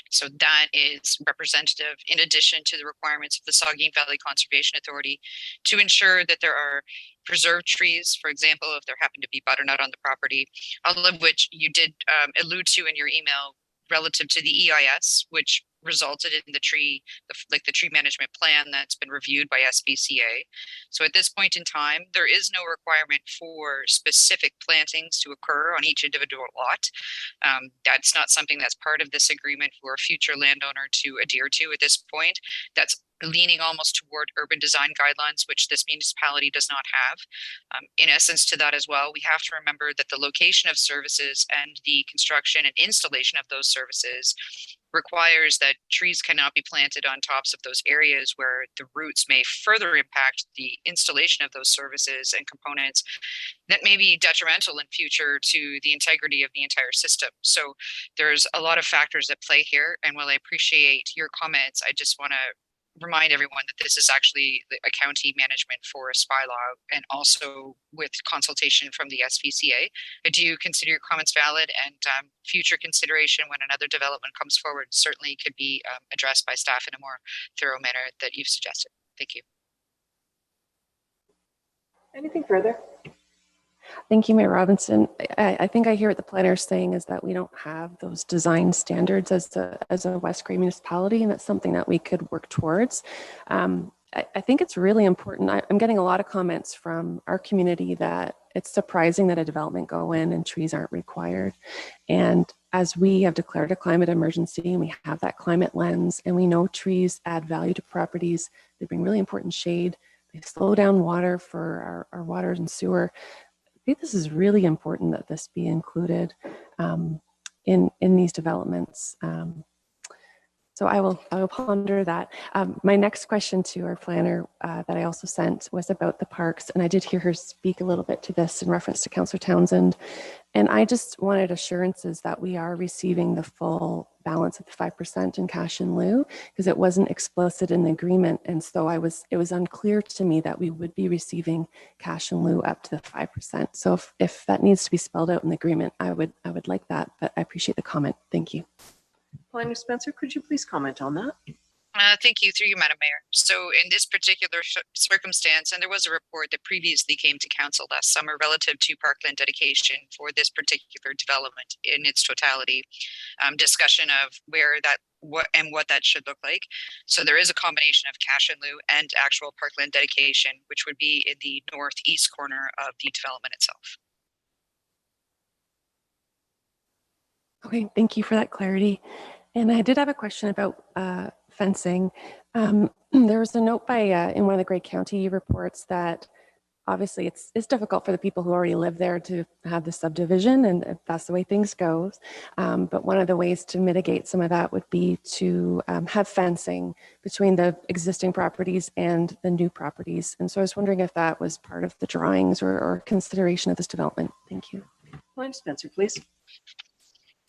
So that is representative, in addition to the requirements of the Saugeen Valley Conservation Authority, to ensure that there are preserved trees. For example, if there happen to be butternut on the property, all of which you did allude to in your email relative to the EIS, which resulted in the tree management plan that's been reviewed by SPCA. So at this point in time, there is no requirement for specific plantings to occur on each individual lot. That's not something that's part of this agreement for a future landowner to adhere to at this point. That's leaning almost toward urban design guidelines, which this municipality does not have. In essence to that as well, we have to remember that the location of services and the construction and installation of those services requires that trees cannot be planted on tops of those areas where the roots may further impact the installation of those services and components that may be detrimental in future to the integrity of the entire system. So there's a lot of factors at play here. And while I appreciate your comments, I just want to remind everyone that this is actually a county management forest bylaw, and also with consultation from the SPCA. I do consider your comments valid, and future consideration when another development comes forward certainly could be addressed by staff in a more thorough manner that you've suggested. Thank you. Anything further? Thank you, Mayor Robinson. I think I hear what the planner is saying is that we don't have those design standards as a West Grey municipality, and that's something that we could work towards. I think it's really important. I'm getting a lot of comments from our community that it's surprising that a development go in and trees aren't required. And as we have declared a climate emergency and we have that climate lens, and we know trees add value to properties, they bring really important shade, they slow down water for our water and sewer. I think this is really important that this be included in these developments. So I will ponder that. My next question to our planner that I also sent was about the parks, and I did hear her speak a little bit to this in reference to Councillor Townsend. And I just wanted assurances that we are receiving the full balance of the 5% in cash in lieu, because it wasn't explicit in the agreement. And so it was unclear to me that we would be receiving cash in lieu up to the 5%. So if that needs to be spelled out in the agreement, I would like that, but I appreciate the comment. Thank you. Planner Spencer, could you please comment on that? Thank you, through you, Madam Mayor. So in this particular circumstance, and there was a report that previously came to council last summer relative to parkland dedication for this particular development in its totality, discussion of where that, what that should look like. So there is a combination of cash in lieu and actual parkland dedication, which would be in the northeast corner of the development itself. Okay, thank you for that clarity. And I did have a question about fencing. There was a note by in one of the Grey County reports that obviously it's difficult for the people who already live there to have the subdivision, and that's the way things go. But one of the ways to mitigate some of that would be to have fencing between the existing properties and the new properties. And so I was wondering if that was part of the drawings or consideration of this development. Thank you. Planner Spencer, please.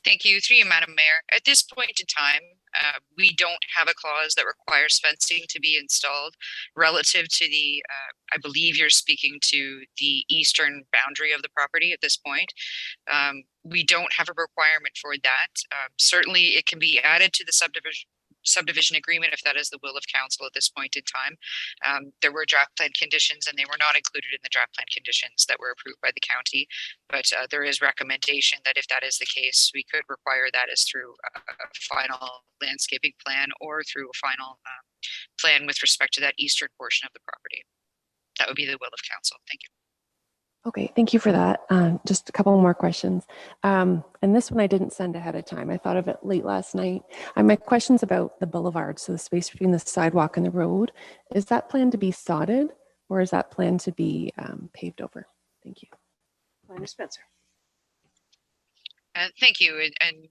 Thank you, through you, Madam Mayor. At this point in time, we don't have a clause that requires fencing to be installed relative to the, I believe you're speaking to the eastern boundary of the property at this point. We don't have a requirement for that. Certainly it can be added to the subdivision agreement if that is the will of council at this point in time. There were draft plan conditions and they were not included in the draft plan conditions that were approved by the county, but there is recommendation that if that is the case, we could require that as through a final landscaping plan or through a final plan with respect to that eastern portion of the property. That would be the will of council. Thank you. Okay, thank you for that. Just a couple more questions. And this one I didn't send ahead of time. I thought of it late last night. My question's about the boulevard, so the space between the sidewalk and the road. Is that planned to be sodded or is that planned to be paved over? Thank you. Planner Spencer. Thank you. And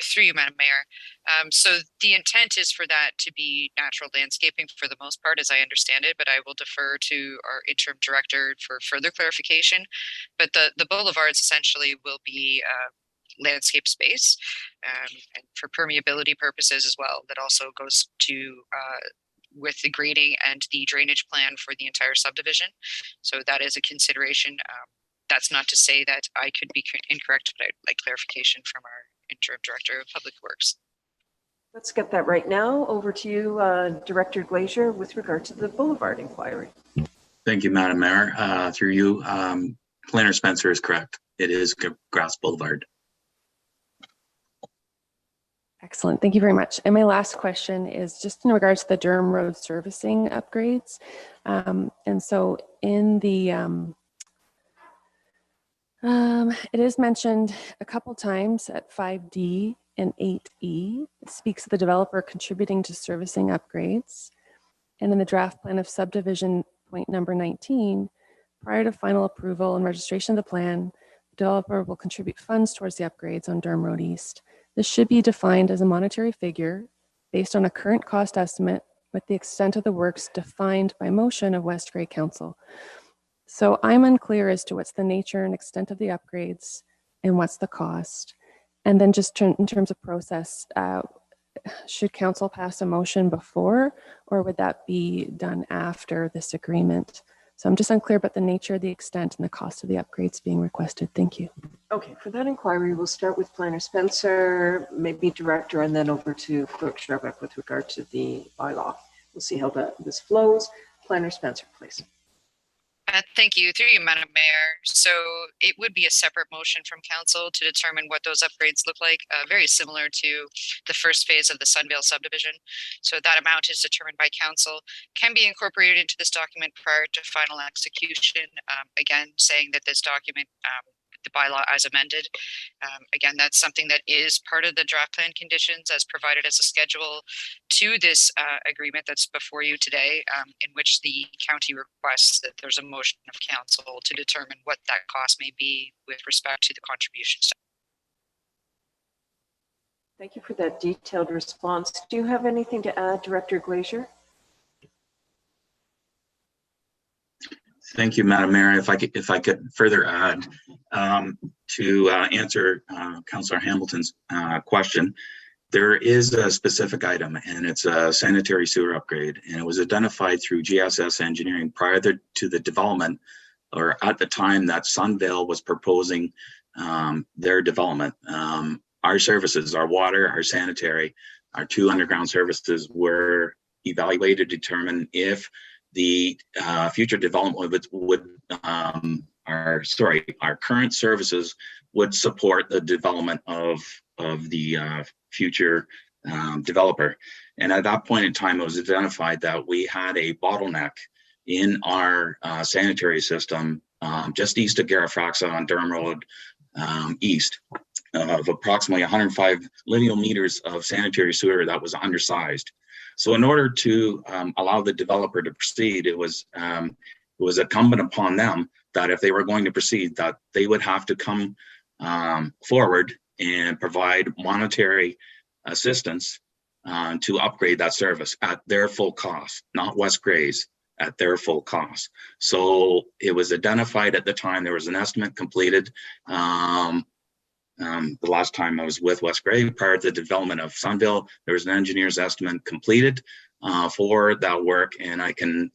through you, Madam Mayor. So the intent is for that to be natural landscaping for the most part, as I understand it, but I will defer to our interim director for further clarification. But the boulevards essentially will be landscape space and for permeability purposes as well. That also goes to with the grading and the drainage plan for the entire subdivision. So that is a consideration. That's not to say that I could be incorrect, but I'd like clarification from our interim director of public works. Let's get that right now. Over to you, Director Glazier, with regard to the boulevard inquiry. Thank you, Madam Mayor. Through you, Planner Spencer is correct. It is Grass Boulevard. Excellent. Thank you very much. And my last question is just in regards to the Durham Road servicing upgrades. And so in the it is mentioned a couple times at 5D and 8E. It speaks of the developer contributing to servicing upgrades. And in the draft plan of subdivision point number 19, prior to final approval and registration of the plan, the developer will contribute funds towards the upgrades on Durham Road East. This should be defined as a monetary figure based on a current cost estimate with the extent of the works defined by motion of West Grey Council. So I'm unclear as to what's the nature and extent of the upgrades and what's the cost. And then just in terms of process, should council pass a motion before, or would that be done after this agreement? So I'm just unclear about the nature, the extent, and the cost of the upgrades being requested. Thank you. Okay, for that inquiry, we'll start with Planner Spencer, maybe Director, and then over to Clerk Sherbeck with regard to the bylaw. We'll see how this flows. Planner Spencer, please. Thank you. Through you, Madam Mayor. So it would be a separate motion from council to determine what those upgrades look like, very similar to the first phase of the Sunvale subdivision. So that amount is determined by council, can be incorporated into this document prior to final execution. Again, saying that this document, the bylaw as amended. Again, that's something that is part of the draft plan conditions as provided as a schedule to this agreement that's before you today, in which the county requests that there's a motion of council to determine what that cost may be with respect to the contributions. Thank you for that detailed response. Do you have anything to add, Director Glazier? Thank you, Madam Mayor. If I could further add to answer Councillor Hamilton's question, there is a specific item, and it's a sanitary sewer upgrade, and it was identified through GSS engineering prior to the development, or at the time that Sunvale was proposing their development. Our services, our water, our sanitary, our 2 underground services were evaluated to determine if the future development would our current services would support the development of the future developer. And at that point in time, it was identified that we had a bottleneck in our sanitary system just east of Garifraxa on Durham Road east of approximately 105 lineal meters of sanitary sewer that was undersized. So in order to allow the developer to proceed, it was incumbent upon them that if they were going to proceed, that they would have to come forward and provide monetary assistance to upgrade that service at their full cost, not West Gray's, at their full cost. So it was identified at the time, there was an estimate completed. The last time I was with West Gray, prior to the development of Sunvale, there was an engineer's estimate completed for that work, and I can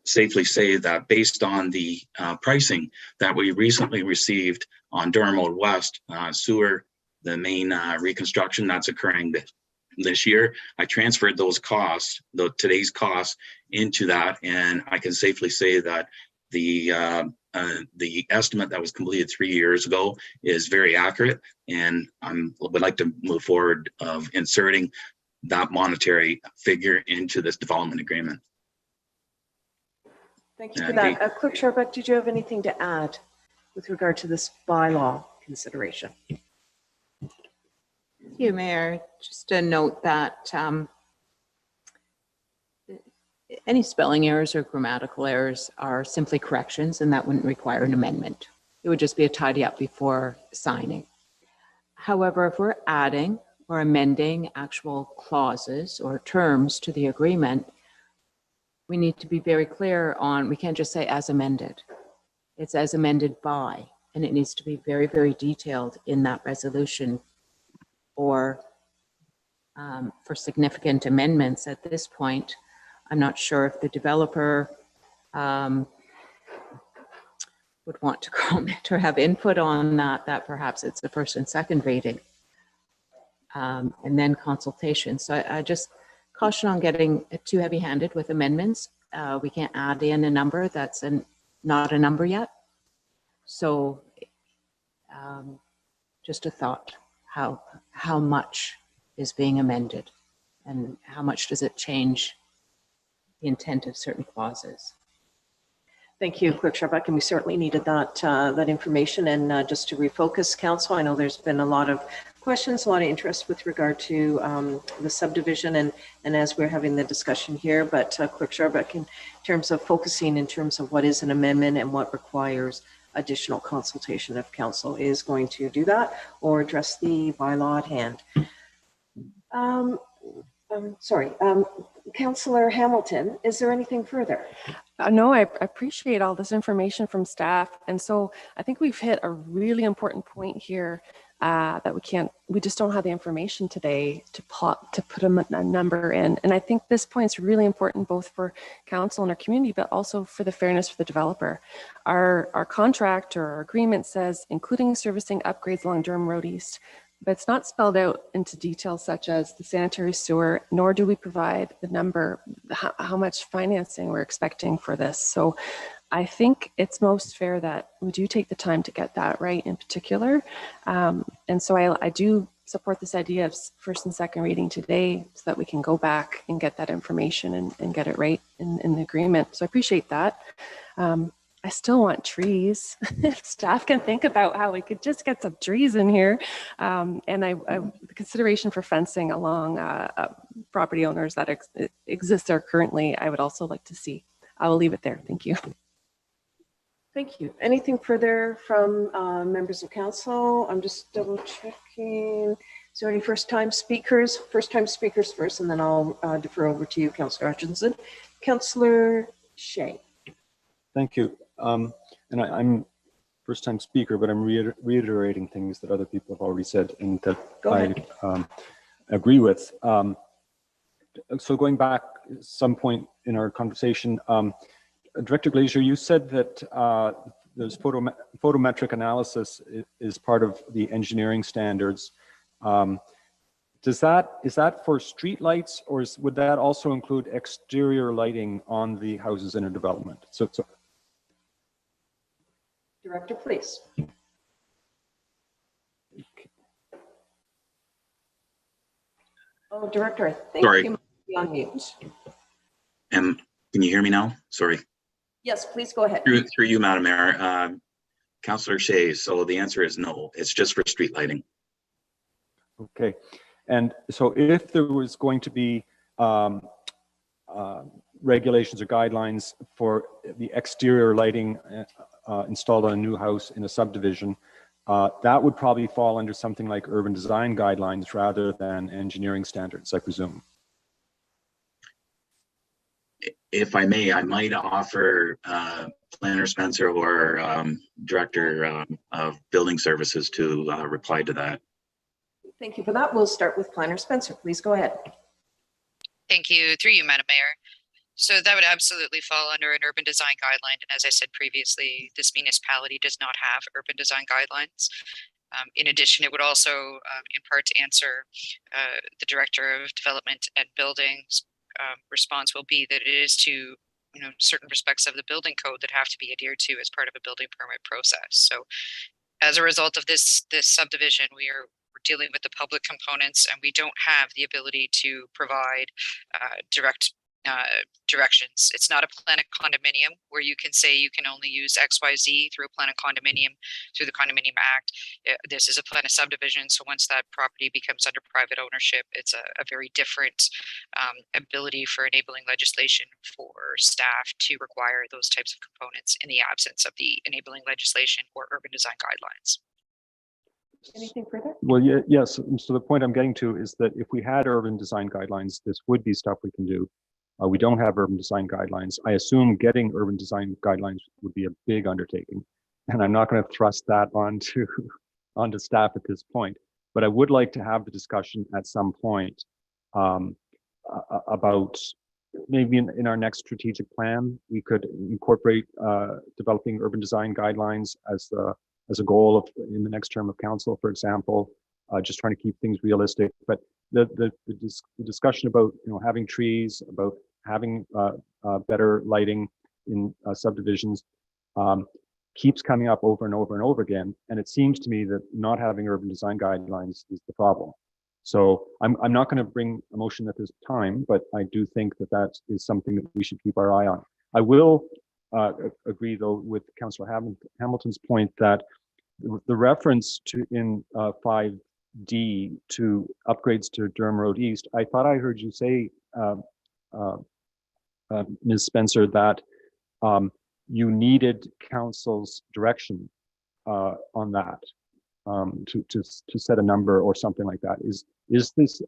safely say that based on the pricing that we recently received on Durham Road West sewer, the main reconstruction that's occurring this year, I transferred those costs, today's costs, into that, and I can safely say that the estimate that was completed 3 years ago is very accurate, and I would like to move forward of inserting that monetary figure into this development agreement. Thank you for that. Clerk Sharbuck, did you have anything to add with regard to this bylaw consideration? Thank you, Mayor. Just a note that any spelling errors or grammatical errors are simply corrections, and that wouldn't require an amendment. It would just be a tidy up before signing. However, if we're adding or amending actual clauses or terms to the agreement, we need to be very clear on, we can't just say as amended. It's as amended by, and it needs to be very, very detailed in that resolution. Or for significant amendments at this point, I'm not sure if the developer would want to comment or have input on that perhaps it's the first and second reading and then consultation. So I just caution on getting too heavy-handed with amendments. We can't add in a number that's not a number yet. So just a thought, how much is being amended and how much does it change the intent of certain clauses? Thank you, Clerk Sharbuck, and we certainly needed that information. And just to refocus Council, I know there's been a lot of questions, a lot of interest with regard to the subdivision, and as we're having the discussion here, but Clerk Sharbuck, in terms of focusing in terms of what is an amendment and what requires additional consultation of Council, is going to do that or address the bylaw at hand. Councillor Hamilton, is there anything further? No, I appreciate all this information from staff. And so I think we've hit a really important point here that we just don't have the information today to put a number in. And I think this point is really important both for Council and our community, but also for the fairness for the developer. Our contract or our agreement says, including servicing upgrades along Durham Road East, but it's not spelled out into details such as the sanitary sewer, nor do we provide the number, how much financing we're expecting for this. So I think it's most fair that we do take the time to get that right in particular. And so I do support this idea of first and second reading today so that we can go back and get that information and get it right in the agreement. So I appreciate that. I still want trees. If staff can think about how we could just get some trees in here. And the consideration for fencing along property owners that exist there currently, I would also like to see. I will leave it there. Thank you. Thank you. Anything further from members of Council? I'm just double checking. Is there any first-time speakers? First-time speakers first, and then I'll defer over to you, Councillor Hutchinson. Councillor Shea. Thank you. And I'm first-time speaker, but I'm reiterating things that other people have already said and that I agree with. So going back some point in our conversation, Director Glazer, you said that there's photometric analysis is part of the engineering standards. Is that for street lights, or would that also include exterior lighting on the houses in a development? So Director, please. Oh, Director, I think you might be on mute. Can you hear me now? Sorry. Yes, please go ahead. Through you, Madam Mayor. Councillor Shea, so the answer is no. It's just for street lighting. Okay. And so if there was going to be regulations or guidelines for the exterior lighting installed on a new house in a subdivision, that would probably fall under something like urban design guidelines rather than engineering standards, I presume. If I may, I might offer Planner Spencer or Director of Building Services to reply to that. Thank you for that. We'll start with Planner Spencer. Please go ahead. Thank you. Through you, Madam Mayor. So that would absolutely fall under an urban design guideline. And as I said previously, this municipality does not have urban design guidelines. In addition, it would also, in part, to answer the Director of Development and Buildings response will be that it is to, certain respects of the building code that have to be adhered to as part of a building permit process. So as a result of this subdivision, we're dealing with the public components, and we don't have the ability to provide direct directions. It's not a planned condominium where you can say you can only use XYZ through a planned condominium through the Condominium Act. This is a planned subdivision, so once that property becomes under private ownership, it's a very different ability for enabling legislation for staff to require those types of components in the absence of the enabling legislation or urban design guidelines. Anything further? Well, yes. So the point I'm getting to is that if we had urban design guidelines, this would be stuff we can do. We don't have urban design guidelines. I assume getting urban design guidelines would be a big undertaking, and I'm not going to thrust that onto staff at this point. But I would like to have the discussion at some point about maybe in our next strategic plan, we could incorporate developing urban design guidelines as a goal in the next term of council, for example, just trying to keep things realistic. But the discussion about having trees, about having better lighting in subdivisions keeps coming up over and over and over again. And it seems to me that not having urban design guidelines is the problem. So I'm not going to bring a motion at this time, but I do think that is something that we should keep our eye on. I will agree, though, with Councillor Hamilton's point that the reference to in 5D to upgrades to Durham Road East, I thought I heard you say, Ms. Spencer, that you needed council's direction on that to set a number or something like that. Is this,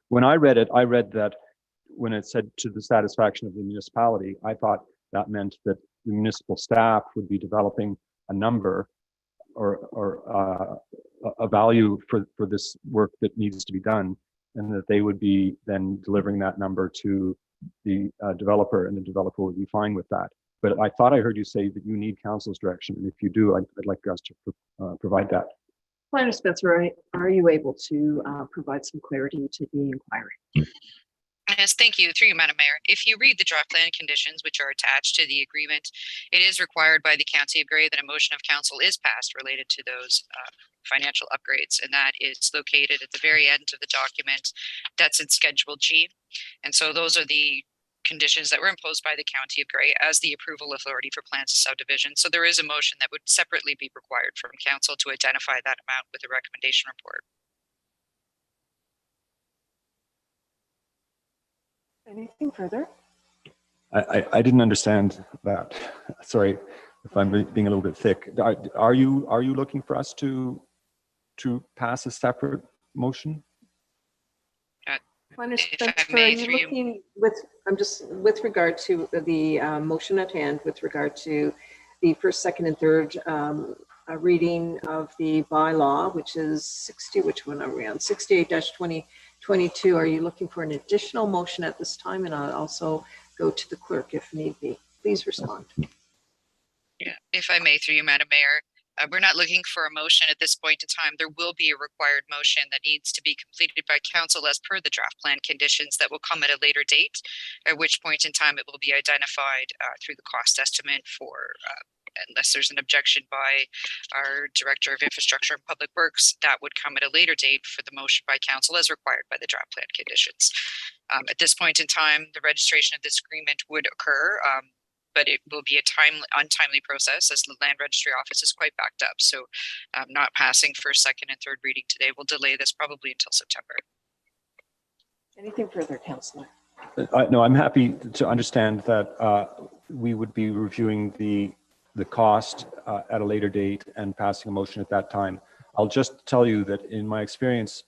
when I read it, I read that when it said to the satisfaction of the municipality, I thought that meant that the municipal staff would be developing a number or a value for this work that needs to be done, and that they would be then delivering that number to the developer, and the developer would be fine with that. But I thought I heard you say that you need council's direction, and if you do, I'd like us to provide that. Planner Spencer, are you able to provide some clarity to the inquiry? Yes, thank you. Through you, Madam Mayor. If you read the draft plan conditions which are attached to the agreement, it is required by the County of Grey that a motion of council is passed related to those financial upgrades, and that is located at the very end of the document. That's in Schedule G. And so those are the conditions that were imposed by the County of Grey as the approval authority for plans of subdivision. So there is a motion that would separately be required from council to identify that amount with a recommendation report. Anything further? I didn't understand that. Sorry if I'm being a little bit thick. Are you looking for us to pass a separate motion? Planner Spencer, are you looking with regard to the motion at hand, with regard to the first, second, and third reading of the bylaw, which is 60, which one are we on? 68-2022. Are you looking for an additional motion at this time? And I'll also go to the clerk if need be. Please respond. Yeah, if I may, through you, Madam Mayor, we're not looking for a motion at this point in time. There will be a required motion that needs to be completed by council as per the draft plan conditions that will come at a later date, at which point in time it will be identified through the cost estimate for, unless there's an objection by our Director of Infrastructure and Public Works, that would come at a later date for the motion by council as required by the draft plan conditions. At this point in time, the registration of this agreement would occur, but it will be a untimely process as the Land Registry Office is quite backed up. So not passing first, second, and third reading today will delay this probably until September. Anything further, Councillor? No, I'm happy to understand that we would be reviewing the cost at a later date and passing a motion at that time. I'll just tell you that in my experience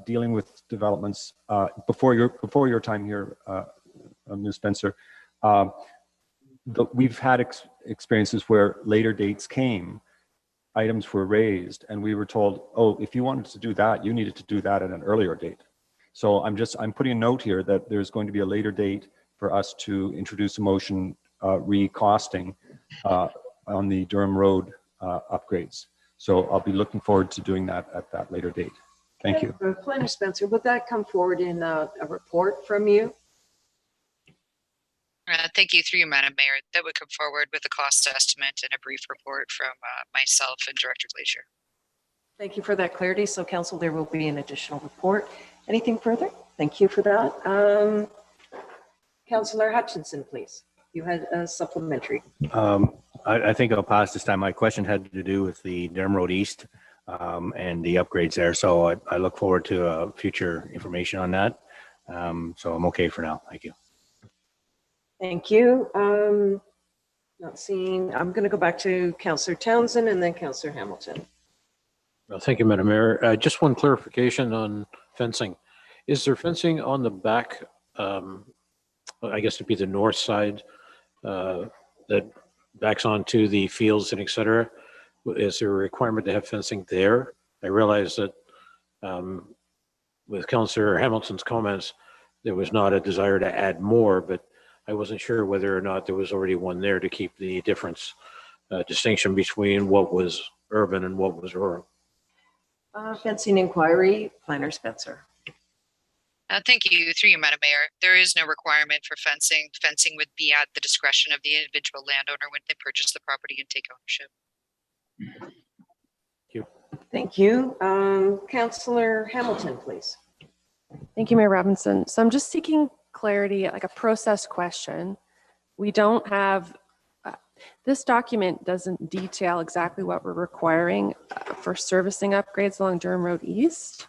dealing with developments before your time here, Ms. Spencer, we've had experiences where later dates came, items were raised, and we were told, oh, if you wanted to do that, you needed to do that at an earlier date. So I'm putting a note here that there's going to be a later date for us to introduce a motion recosting on the Durham Road upgrades. So I'll be looking forward to doing that at that later date. Thank you. Planner Spencer, would that come forward in a report from you? Thank you, through you, Madam Mayor. That would come forward with a cost estimate and a brief report from myself and Director Glacier. Thank you for that clarity. So council, there will be an additional report. Anything further? Thank you for that. Councillor Hutchinson, please. You had a supplementary. I think I'll pass this time. My question had to do with the Durham Road East and the upgrades there. So I look forward to future information on that. So I'm okay for now. Thank you. Thank you. Not seeing, I'm going to go back to Councillor Townsend and then Councillor Hamilton. Well, thank you, Madam Mayor. Just one clarification on fencing. Is there fencing on the back, I guess it'd be the north side that backs onto the fields and et cetera? Is there a requirement to have fencing there? I realize that with Councillor Hamilton's comments, there was not a desire to add more, but I wasn't sure whether or not there was already one there to keep the difference, distinction between what was urban and what was rural. Fencing inquiry, Planner Spencer. Thank you, through you, Madam Mayor. There is no requirement for fencing. Fencing would be at the discretion of the individual landowner when they purchase the property and take ownership. Thank you. Thank you. Councillor Hamilton, please. Thank you, Mayor Robinson. So I'm just seeking clarity, like a process question. We don't have, this document doesn't detail exactly what we're requiring for servicing upgrades along Durham Road East.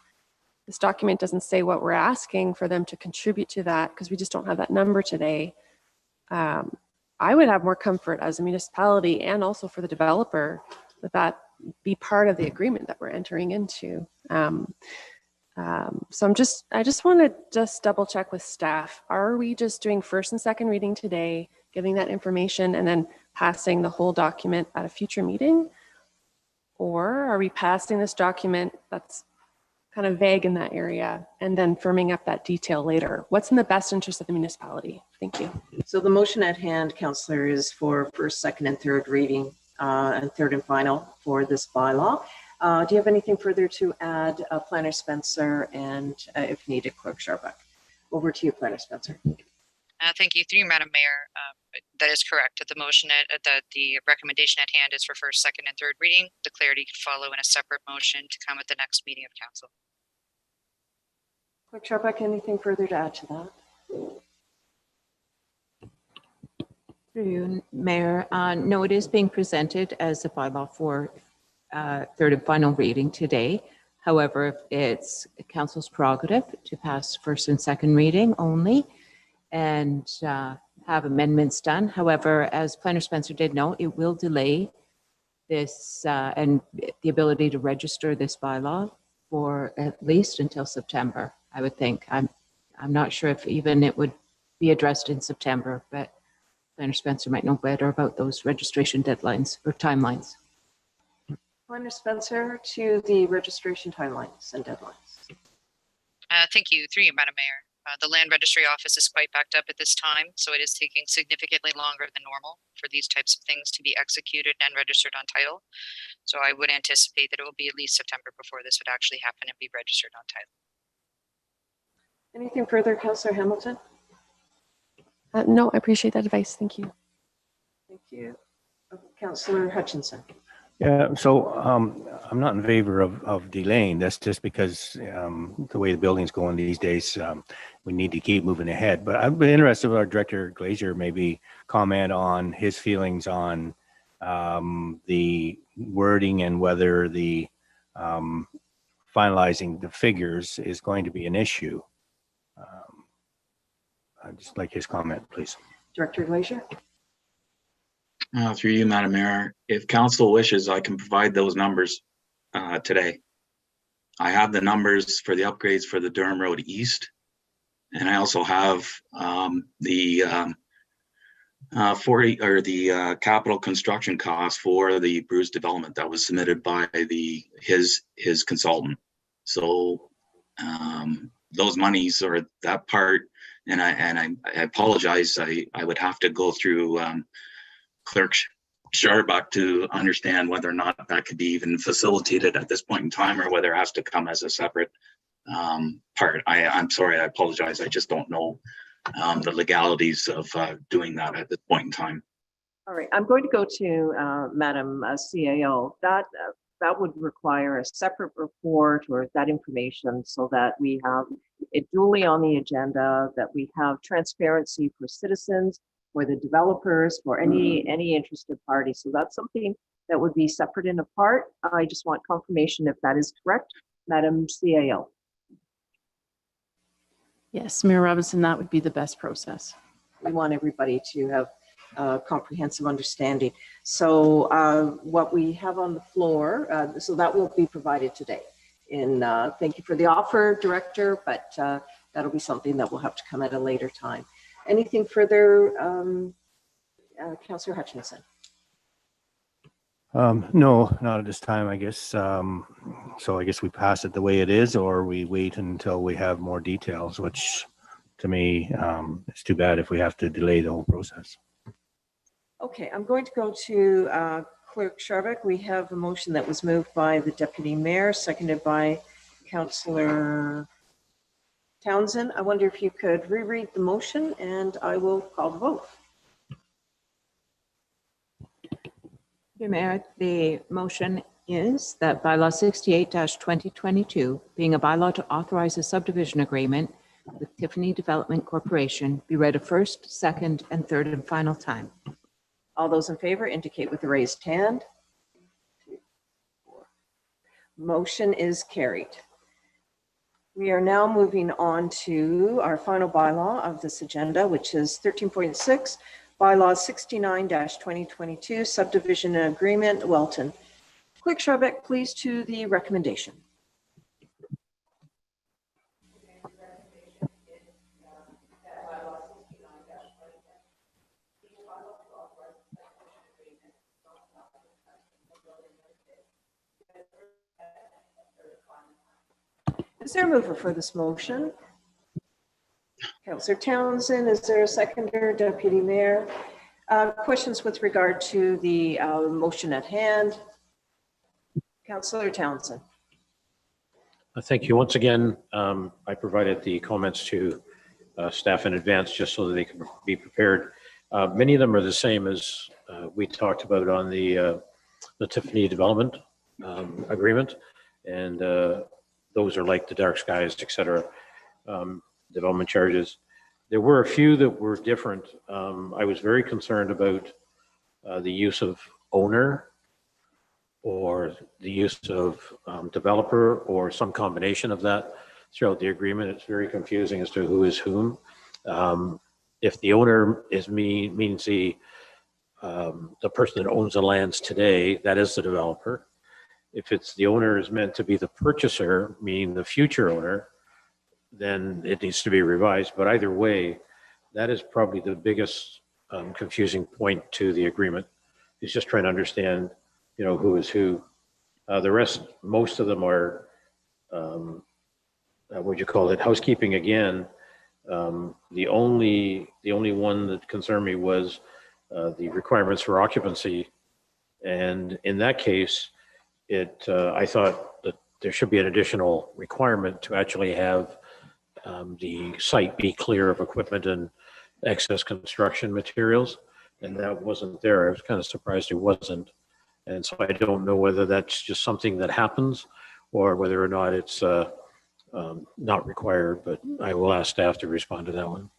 This document doesn't say what we're asking for them to contribute to that because we just don't have that number today. I would have more comfort as a municipality and also for the developer that be part of the agreement that we're entering into. So I just want to just double check with staff. Are we just doing first and second reading today, giving that information and then passing the whole document at a future meeting? Or are we passing this document that's kind of vague in that area and then firming up that detail later? What's in the best interest of the municipality? Thank you. So the motion at hand, Councillor, is for first, second, and third reading and third and final for this bylaw. Do you have anything further to add, Planner Spencer, and if needed, Clerk Scharbeck? Over to you, Planner Spencer. Thank you, through you, Madam Mayor. That is correct. That the motion, that the recommendation at hand is for first, second, and third reading. The clarity could follow in a separate motion to come at the next meeting of council. Clerk Scharbeck, anything further to add to that? Through you, Mayor. No, it is being presented as a bylaw for third and final reading today. However, it's council's prerogative to pass first and second reading only and have amendments done. However, as Planner Spencer did note, it will delay this and the ability to register this bylaw for at least until September, I would think. I'm not sure if even it would be addressed in September, but Planner Spencer might know better about those registration deadlines or timelines. Planner Spencer, to the registration timelines and deadlines. Thank you. Through you, Madam Mayor. The Land Registry Office is quite backed up at this time, so it is taking significantly longer than normal for these types of things to be executed and registered on title. So I would anticipate that it will be at least September before this would actually happen and be registered on title. Anything further, Councillor Hamilton? No, I appreciate that advice. Thank you. Thank you. Councillor Hutchinson. Yeah, so I'm not in favor of delaying this just because the way the building's going these days, we need to keep moving ahead. But I'd be interested if our Director Glazer maybe comment on his feelings on the wording and whether the finalizing the figures is going to be an issue. I'd just like his comment, please. Director Glazer. Through you, Madam Mayor, if council wishes, I can provide those numbers today. I have the numbers for the upgrades for the Durham Road East, and I also have the 40 or the capital construction cost for the Bruce development that was submitted by his consultant. So those monies or that part, and I apologize. I would have to go through Clerk Sharbuck to understand whether or not that could be even facilitated at this point in time, or whether it has to come as a separate part. I'm sorry, I apologize. I just don't know the legalities of doing that at this point in time. All right, I'm going to go to Madam CAO. That would require a separate report or that information so that we have it duly on the agenda, that we have transparency for citizens, for the developers, for any interested party. So that's something that would be separate and apart. I just want confirmation if that is correct. Madam CAO. Yes, Mayor Robinson, that would be the best process. We want everybody to have a comprehensive understanding. So what we have on the floor, so that will be provided today. And thank you for the offer, Director, but that'll be something that will have to come at a later time. Anything further, Councillor Hutchinson? No, not at this time, I guess. So I guess we pass it the way it is, or we wait until we have more details, which to me, it's too bad if we have to delay the whole process. Okay, I'm going to go to Clerk Sharbuck. We have a motion that was moved by the Deputy Mayor, seconded by Councillor Townsend. I wonder if you could reread the motion and I will call the vote. Mayor, the motion is that bylaw 68-2022, being a bylaw to authorize a subdivision agreement with Tiffany Development Corporation, be read a first, second, and third and final time. All those in favor indicate with the raised hand. 2, 4. Motion is carried. We are now moving on to our final bylaw of this agenda, which is 13.6, bylaw 69-2022, subdivision agreement, Welton. Clerk Sharbuck, please to the recommendation. Is there a mover for this motion? Councillor Townsend, is there a seconder? Deputy Mayor? Questions with regard to the motion at hand? Councillor Townsend. Thank you. Once again, I provided the comments to staff in advance just so that they can be prepared. Many of them are the same as we talked about on the Tiffany development agreement, and those are like the dark skies, etc. Development charges. There were a few that were different. I was very concerned about the use of owner or the use of developer or some combination of that throughout the agreement. It's very confusing as to who is whom. If the owner means the person that owns the lands today, that is the developer. If it's the owner is meant to be the purchaser, meaning the future owner, then it needs to be revised. But either way, that is probably the biggest confusing point to the agreement. Is just trying to understand, who is who The rest, most of them are, what would you call it, housekeeping again. The only one that concerned me was the requirements for occupancy. And in that case, I thought that there should be an additional requirement to actually have the site be clear of equipment and excess construction materials. And that wasn't there. I was kind of surprised it wasn't. And so I don't know whether that's just something that happens or whether or not it's not required, but I will ask staff to respond to that one.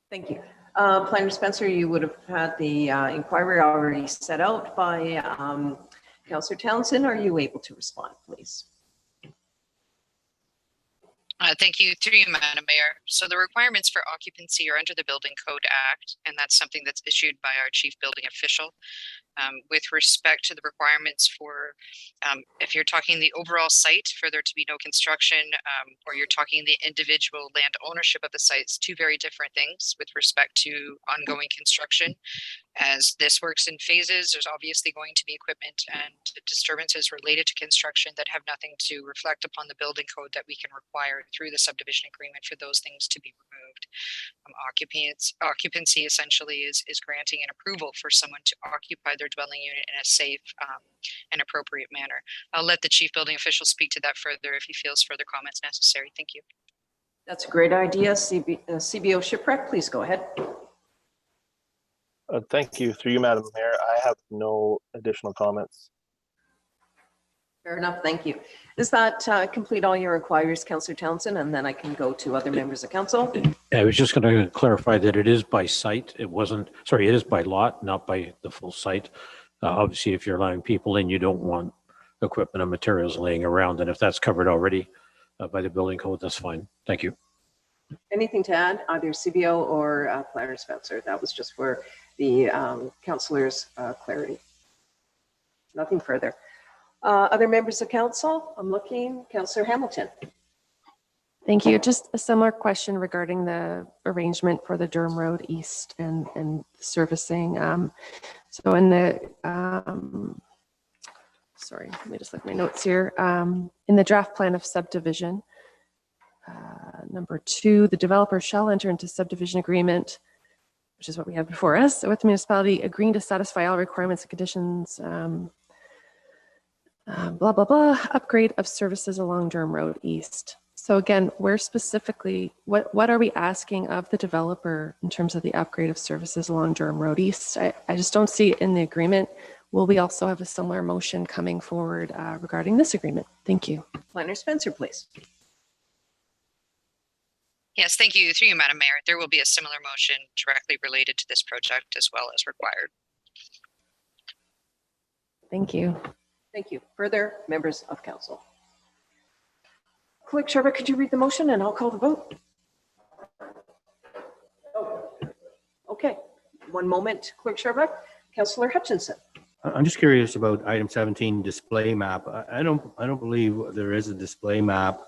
Thank you. Planner Spencer, you would have had the inquiry already set out by Councillor Townsend. Are you able to respond, please? Thank you, through you, Madam Mayor. So the requirements for occupancy are under the Building Code Act, and that's something that's issued by our chief building official. With respect to the requirements for, if you're talking the overall site for there to be no construction, or you're talking the individual land ownership of the sites, two very different things with respect to ongoing construction. As this works in phases, there's obviously going to be equipment and disturbances related to construction that have nothing to reflect upon the building code that we can require through the subdivision agreement for those things to be removed. Occupancy essentially is granting an approval for someone to occupy their dwelling unit in a safe and appropriate manner. I'll let the chief building official speak to that further if he feels further comments necessary. Thank you. That's a great idea. CBO Shipwreck, please go ahead. Thank you. Through you, Madam Mayor, I have no additional comments. Fair enough. Thank you. Does that complete all your inquiries, Councillor Townsend? And then I can go to other members of council. I was just going to clarify that it is by site. It wasn't, sorry, it is by lot, not by the full site. Obviously, if you're allowing people in, you don't want equipment and materials laying around. And if that's covered already by the building code, that's fine. Thank you. Anything to add, either CBO or Planner Spencer? That was just for the councillors' clarity. Nothing further. Other members of council? I'm looking. Councillor Hamilton. Thank you. Just a similar question regarding the arrangement for the Durham Road East and servicing. So in the, sorry, let me just look at my notes here. In the draft plan of subdivision, number 2, the developer shall enter into subdivision agreement, which is what we have before us, with the municipality agreeing to satisfy all requirements and conditions, blah, blah, blah, upgrade of services along Durham Road East. So again, where specifically, what are we asking of the developer in terms of the upgrade of services along Durham Road East? I just don't see it in the agreement. Will we also have a similar motion coming forward regarding this agreement? Thank you. Planner Spencer, please. Yes, thank you. Through you, Madam Mayor. There will be a similar motion directly related to this project as well as required. Thank you. Thank you. Further members of council? Clerk Sherbrooke, could you read the motion and I'll call the vote? Okay, one moment, Clerk Sherbrooke. Councillor Hutchinson. I'm just curious about item 17, display map. I don't believe there is a display map.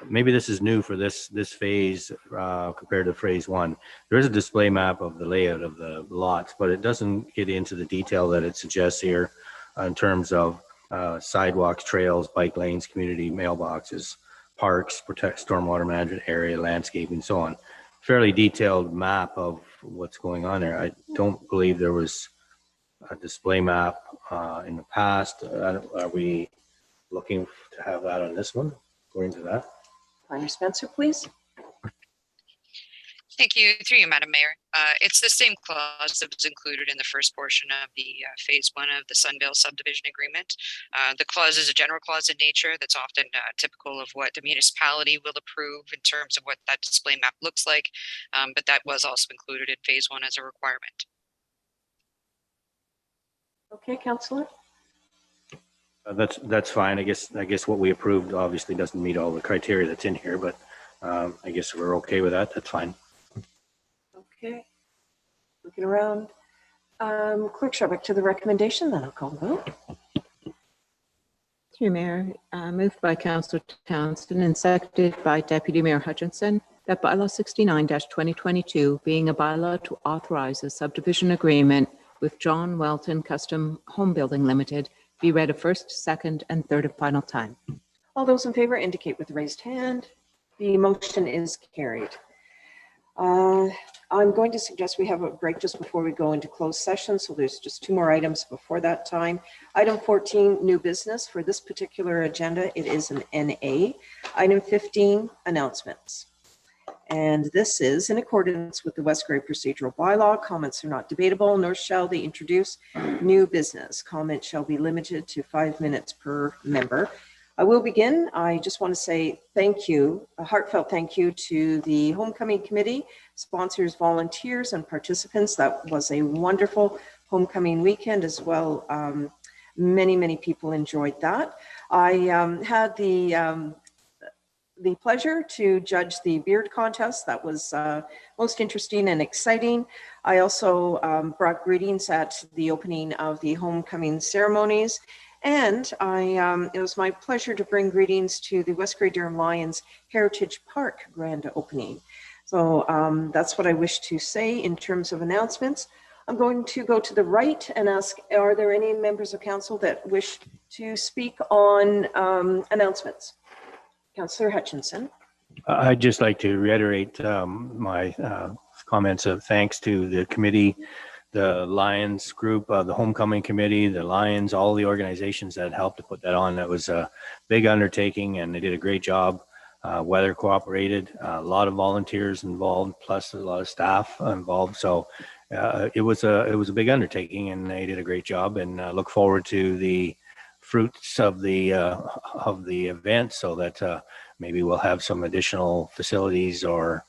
Maybe this is new for this phase compared to phase 1. There is a display map of the layout of the lots, but it doesn't get into the detail that it suggests here in terms of sidewalks, trails, bike lanes, community mailboxes, parks, protect stormwater management area, landscaping, so on. Fairly detailed map of what's going on there. I don't believe there was a display map in the past. Are we looking to have that on this one, according to that? Planner Spencer, please. Thank you. Through you, Madam Mayor. It's the same clause that was included in the first portion of the phase 1 of the Sunvale subdivision agreement. The clause is a general clause in nature that's often typical of what the municipality will approve in terms of what that display map looks like, but that was also included in phase 1 as a requirement. Okay, Councillor. That's fine. I guess what we approved obviously doesn't meet all the criteria that's in here, but I guess we're okay with that. That's fine. Okay. Looking around. Clerk Sherbrooke, to the recommendation, then I'll call the vote. Through Mayor, moved by Councillor Townsend and seconded by Deputy Mayor Hutchinson, that bylaw 69-2022 being a bylaw to authorize a subdivision agreement with John Welton Custom Home Building Limited be read a first, second, and third and final time. All those in favor indicate with a raised hand. The motion is carried. I'm going to suggest we have a break just before we go into closed session. So there's just 2 more items before that time. Item 14, new business. For this particular agenda, it is an NA. Item 15, announcements. And this is in accordance with the West Grey procedural bylaw. Comments are not debatable, nor shall they introduce new business. Comments shall be limited to 5 minutes per member. I will begin. I just want to say thank you, a heartfelt thank you to the Homecoming Committee, sponsors, volunteers, and participants. That was a wonderful homecoming weekend as well. Many people enjoyed that. I had the pleasure to judge the beard contest. That was most interesting and exciting. I also brought greetings at the opening of the homecoming ceremonies. And it was my pleasure to bring greetings to the West Grey Durham Lions Heritage Park grand opening. So that's what I wish to say in terms of announcements. I'm going to go to the right and ask, are there any members of council that wish to speak on announcements? Councillor Hutchinson. I'd just like to reiterate my comments of thanks to the committee, the Lions group, the Homecoming Committee, the Lions, all the organizations that helped to put that on. That was a big undertaking and they did a great job. Weather cooperated, a lot of volunteers involved, plus a lot of staff involved. So it was a big undertaking and they did a great job, and look forward to the fruits of the event, so that maybe we'll have some additional facilities or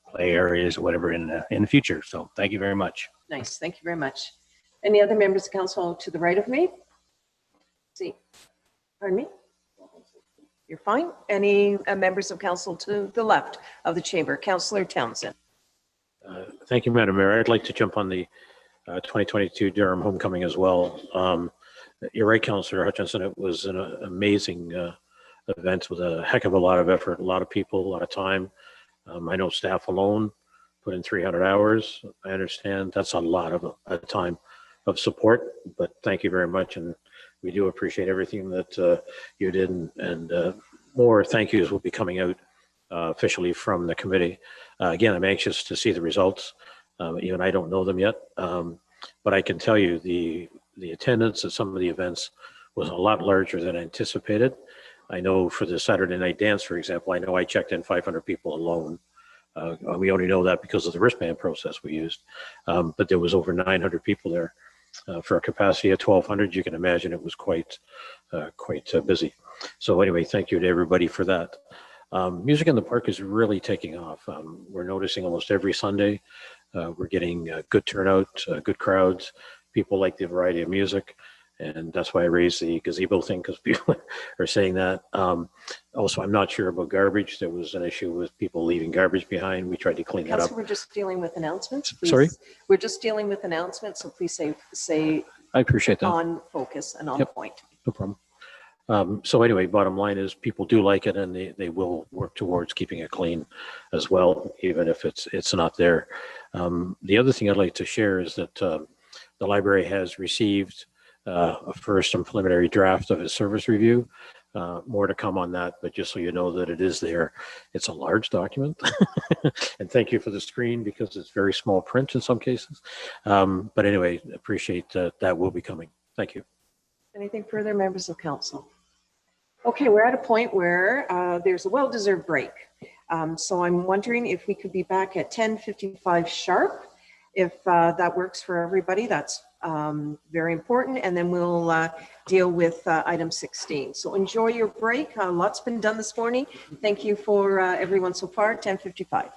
play areas or whatever in the future. So thank you very much. Nice, thank you very much. Any other members of council to the right of me? See, pardon me? You're fine. Any members of council to the left of the chamber? Councillor Townsend. Thank you, Madam Mayor. I'd like to jump on the 2022 Durham Homecoming as well. You're right, Councillor Hutchinson. It was an amazing event with a heck of a lot of effort, a lot of people, a lot of time. I know staff alone put in 300 hours. I understand that's a lot of time of support, but thank you very much. And we do appreciate everything that you did, and more thank yous will be coming out officially from the committee. Again, I'm anxious to see the results. Even I don't know them yet, but I can tell you the attendance at some of the events was a lot larger than anticipated. I know for the Saturday night dance, for example, I know I checked in 500 people alone. We only know that because of the wristband process we used, but there was over 900 people there. For a capacity of 1,200, you can imagine it was quite busy. So anyway, thank you to everybody for that. Music in the Park is really taking off. We're noticing almost every Sunday, we're getting good turnout, good crowds. People like the variety of music. And that's why I raised the gazebo thing, because people are saying that. Also, I'm not sure about garbage. There was an issue with people leaving garbage behind. We tried to clean that up. Councillor, we're just dealing with announcements. Please. Sorry? We're just dealing with announcements, so please say I appreciate that. On focus and on point. No problem. So anyway, bottom line is people do like it, and they will work towards keeping it clean as well, even if it's not there. The other thing I'd like to share is that the library has received a first and preliminary draft of his service review. More to come on that, but just so you know that it is there. It's a large document. And thank you for the screen, because it's very small print in some cases. But anyway, appreciate that will be coming. Thank you. Anything further, members of council? Okay, we're at a point where there's a well-deserved break. So I'm wondering if we could be back at 10:55 sharp. If that works for everybody, that's very important. And then we'll deal with item 16. So enjoy your break. Lots been done this morning. Thank you for everyone so far. 10:55.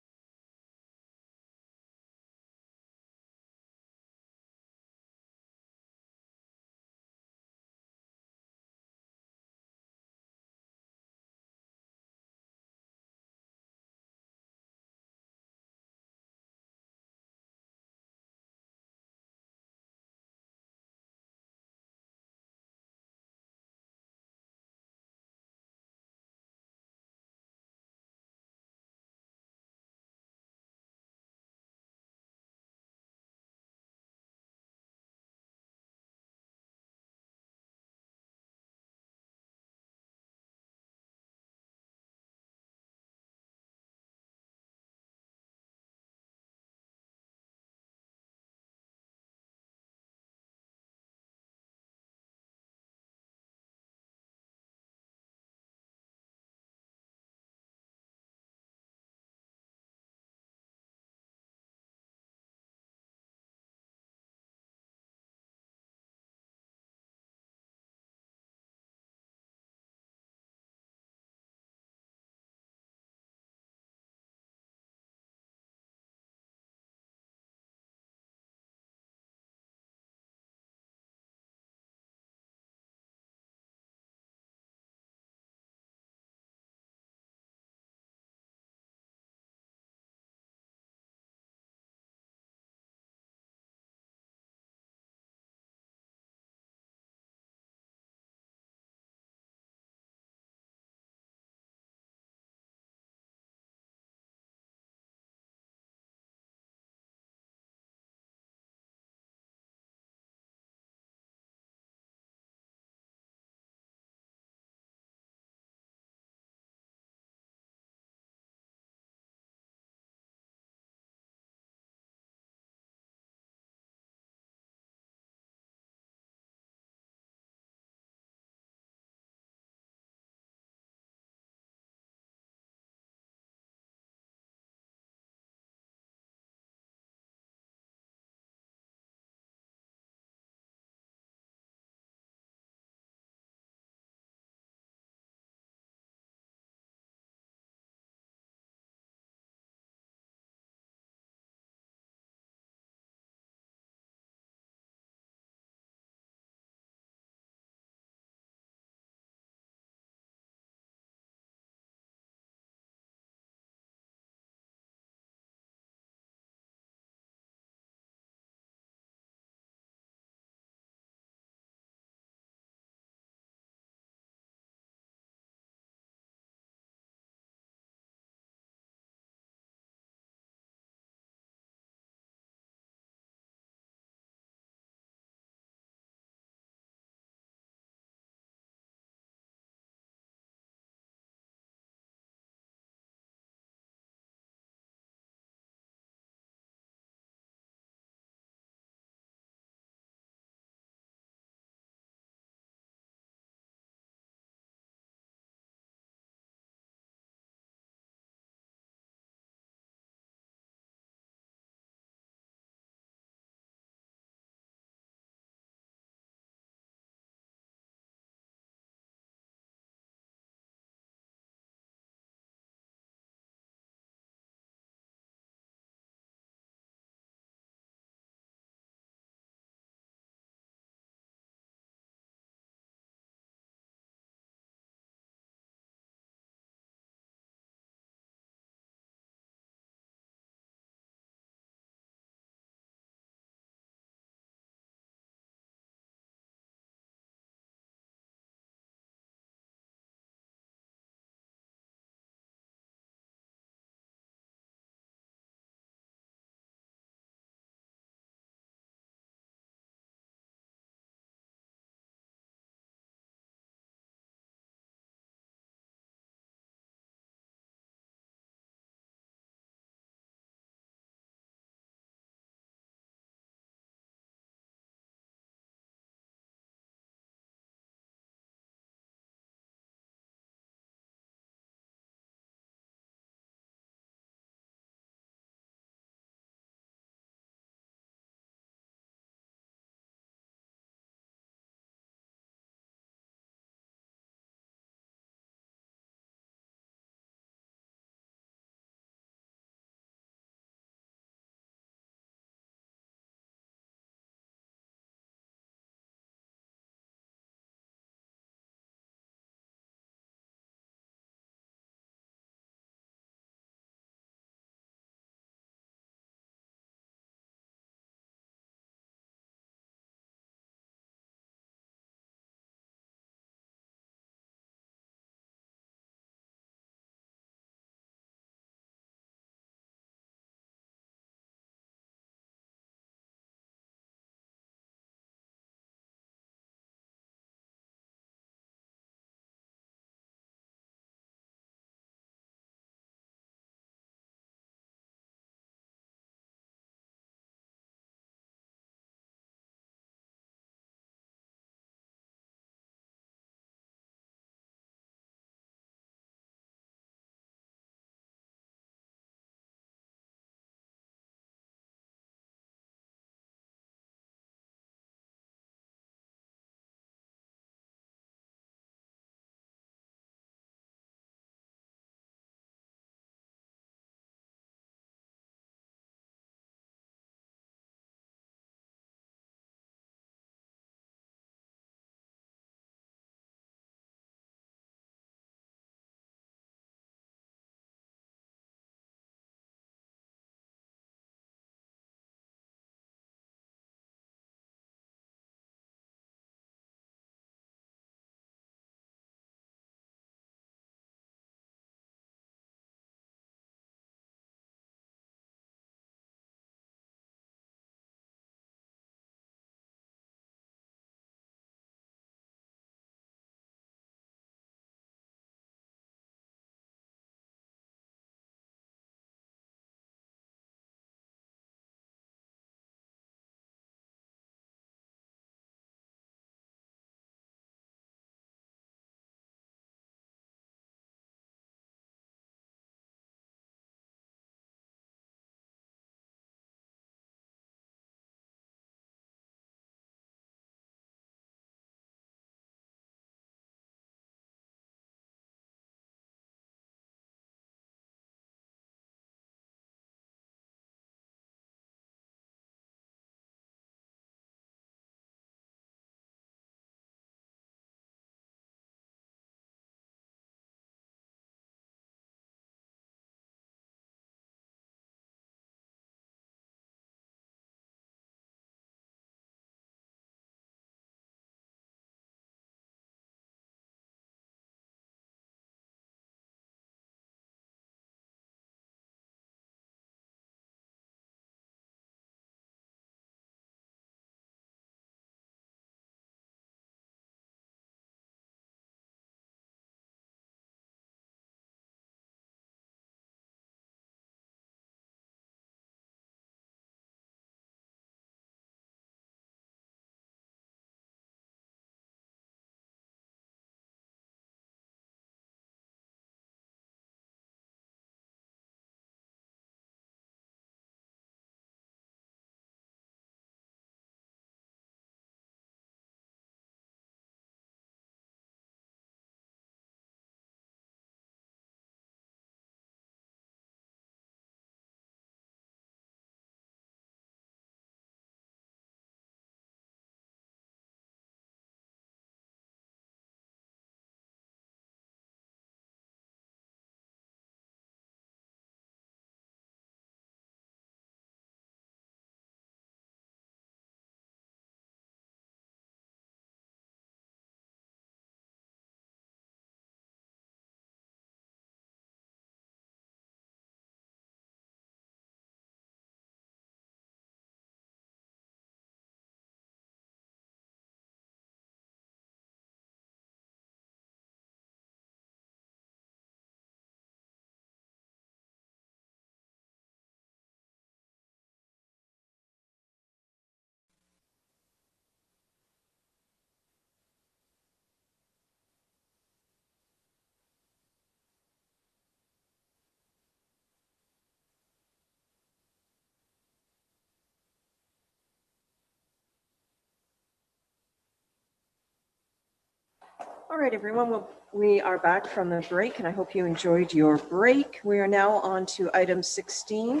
All right, everyone, well, we are back from the break and I hope you enjoyed your break. We are now on to item 16,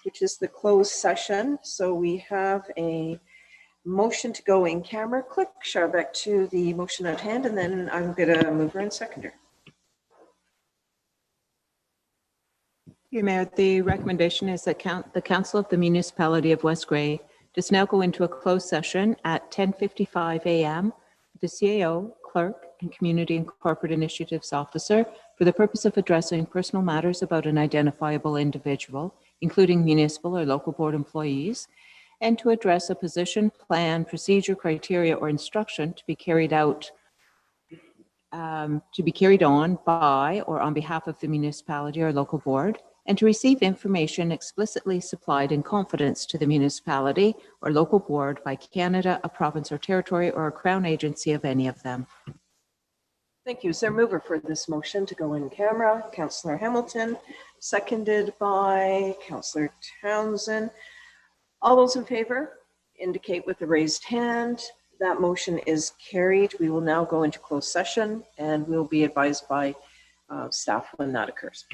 which is the closed session. So we have a motion to go in camera. Click Charbeck to the motion at hand, and then I'm going to move her and seconder. Your Mayor, the recommendation is that the Council of the Municipality of West Grey does now go into a closed session at 10:55 a.m. The CAO, Clerk, and Community and Corporate Initiatives Officer for the purpose of addressing personal matters about an identifiable individual, including municipal or local board employees, and to address a position, plan, procedure, criteria, or instruction to be carried on by or on behalf of the municipality or local board, and to receive information explicitly supplied in confidence to the municipality or local board by Canada, a province or territory, or a crown agency of any of them. Thank you. Is there a mover for this motion to go in camera? Councillor Hamilton, seconded by Councillor Townsend. All those in favor indicate with a raised hand. That motion is carried. We will now go into closed session and we'll be advised by staff when that occurs.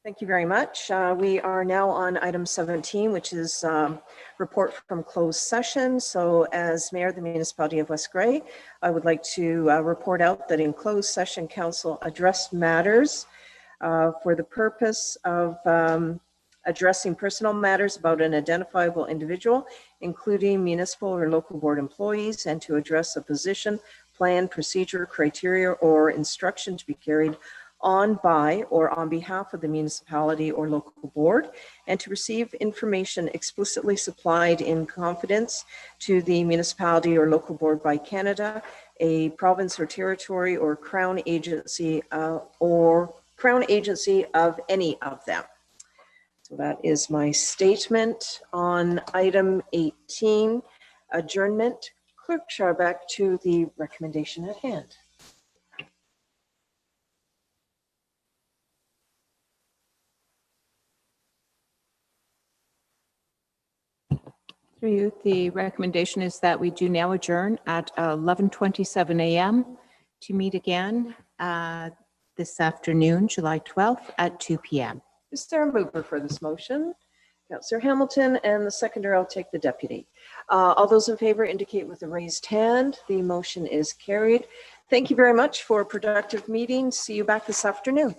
Thank you very much. We are now on item 17, which is report from closed session. So as Mayor of the Municipality of West Grey, I would like to report out that in closed session, Council addressed matters for the purpose of addressing personal matters about an identifiable individual, including municipal or local board employees, and to address a position, plan, procedure, criteria, or instruction to be carried on by or on behalf of the municipality or local board, and to receive information explicitly supplied in confidence to the municipality or local board by Canada, a province or territory, or crown agency of any of them. So that is my statement on item 18, adjournment. Clerk Scharbeck to the recommendation at hand. Through you, the recommendation is that we do now adjourn at 11:27 a.m. to meet again this afternoon, July 12th at 2 p.m. Is there a mover for this motion? Councillor Hamilton, and the seconder, I'll take the deputy. All those in favor indicate with a raised hand. The motion is carried. Thank you very much for a productive meeting. See you back this afternoon.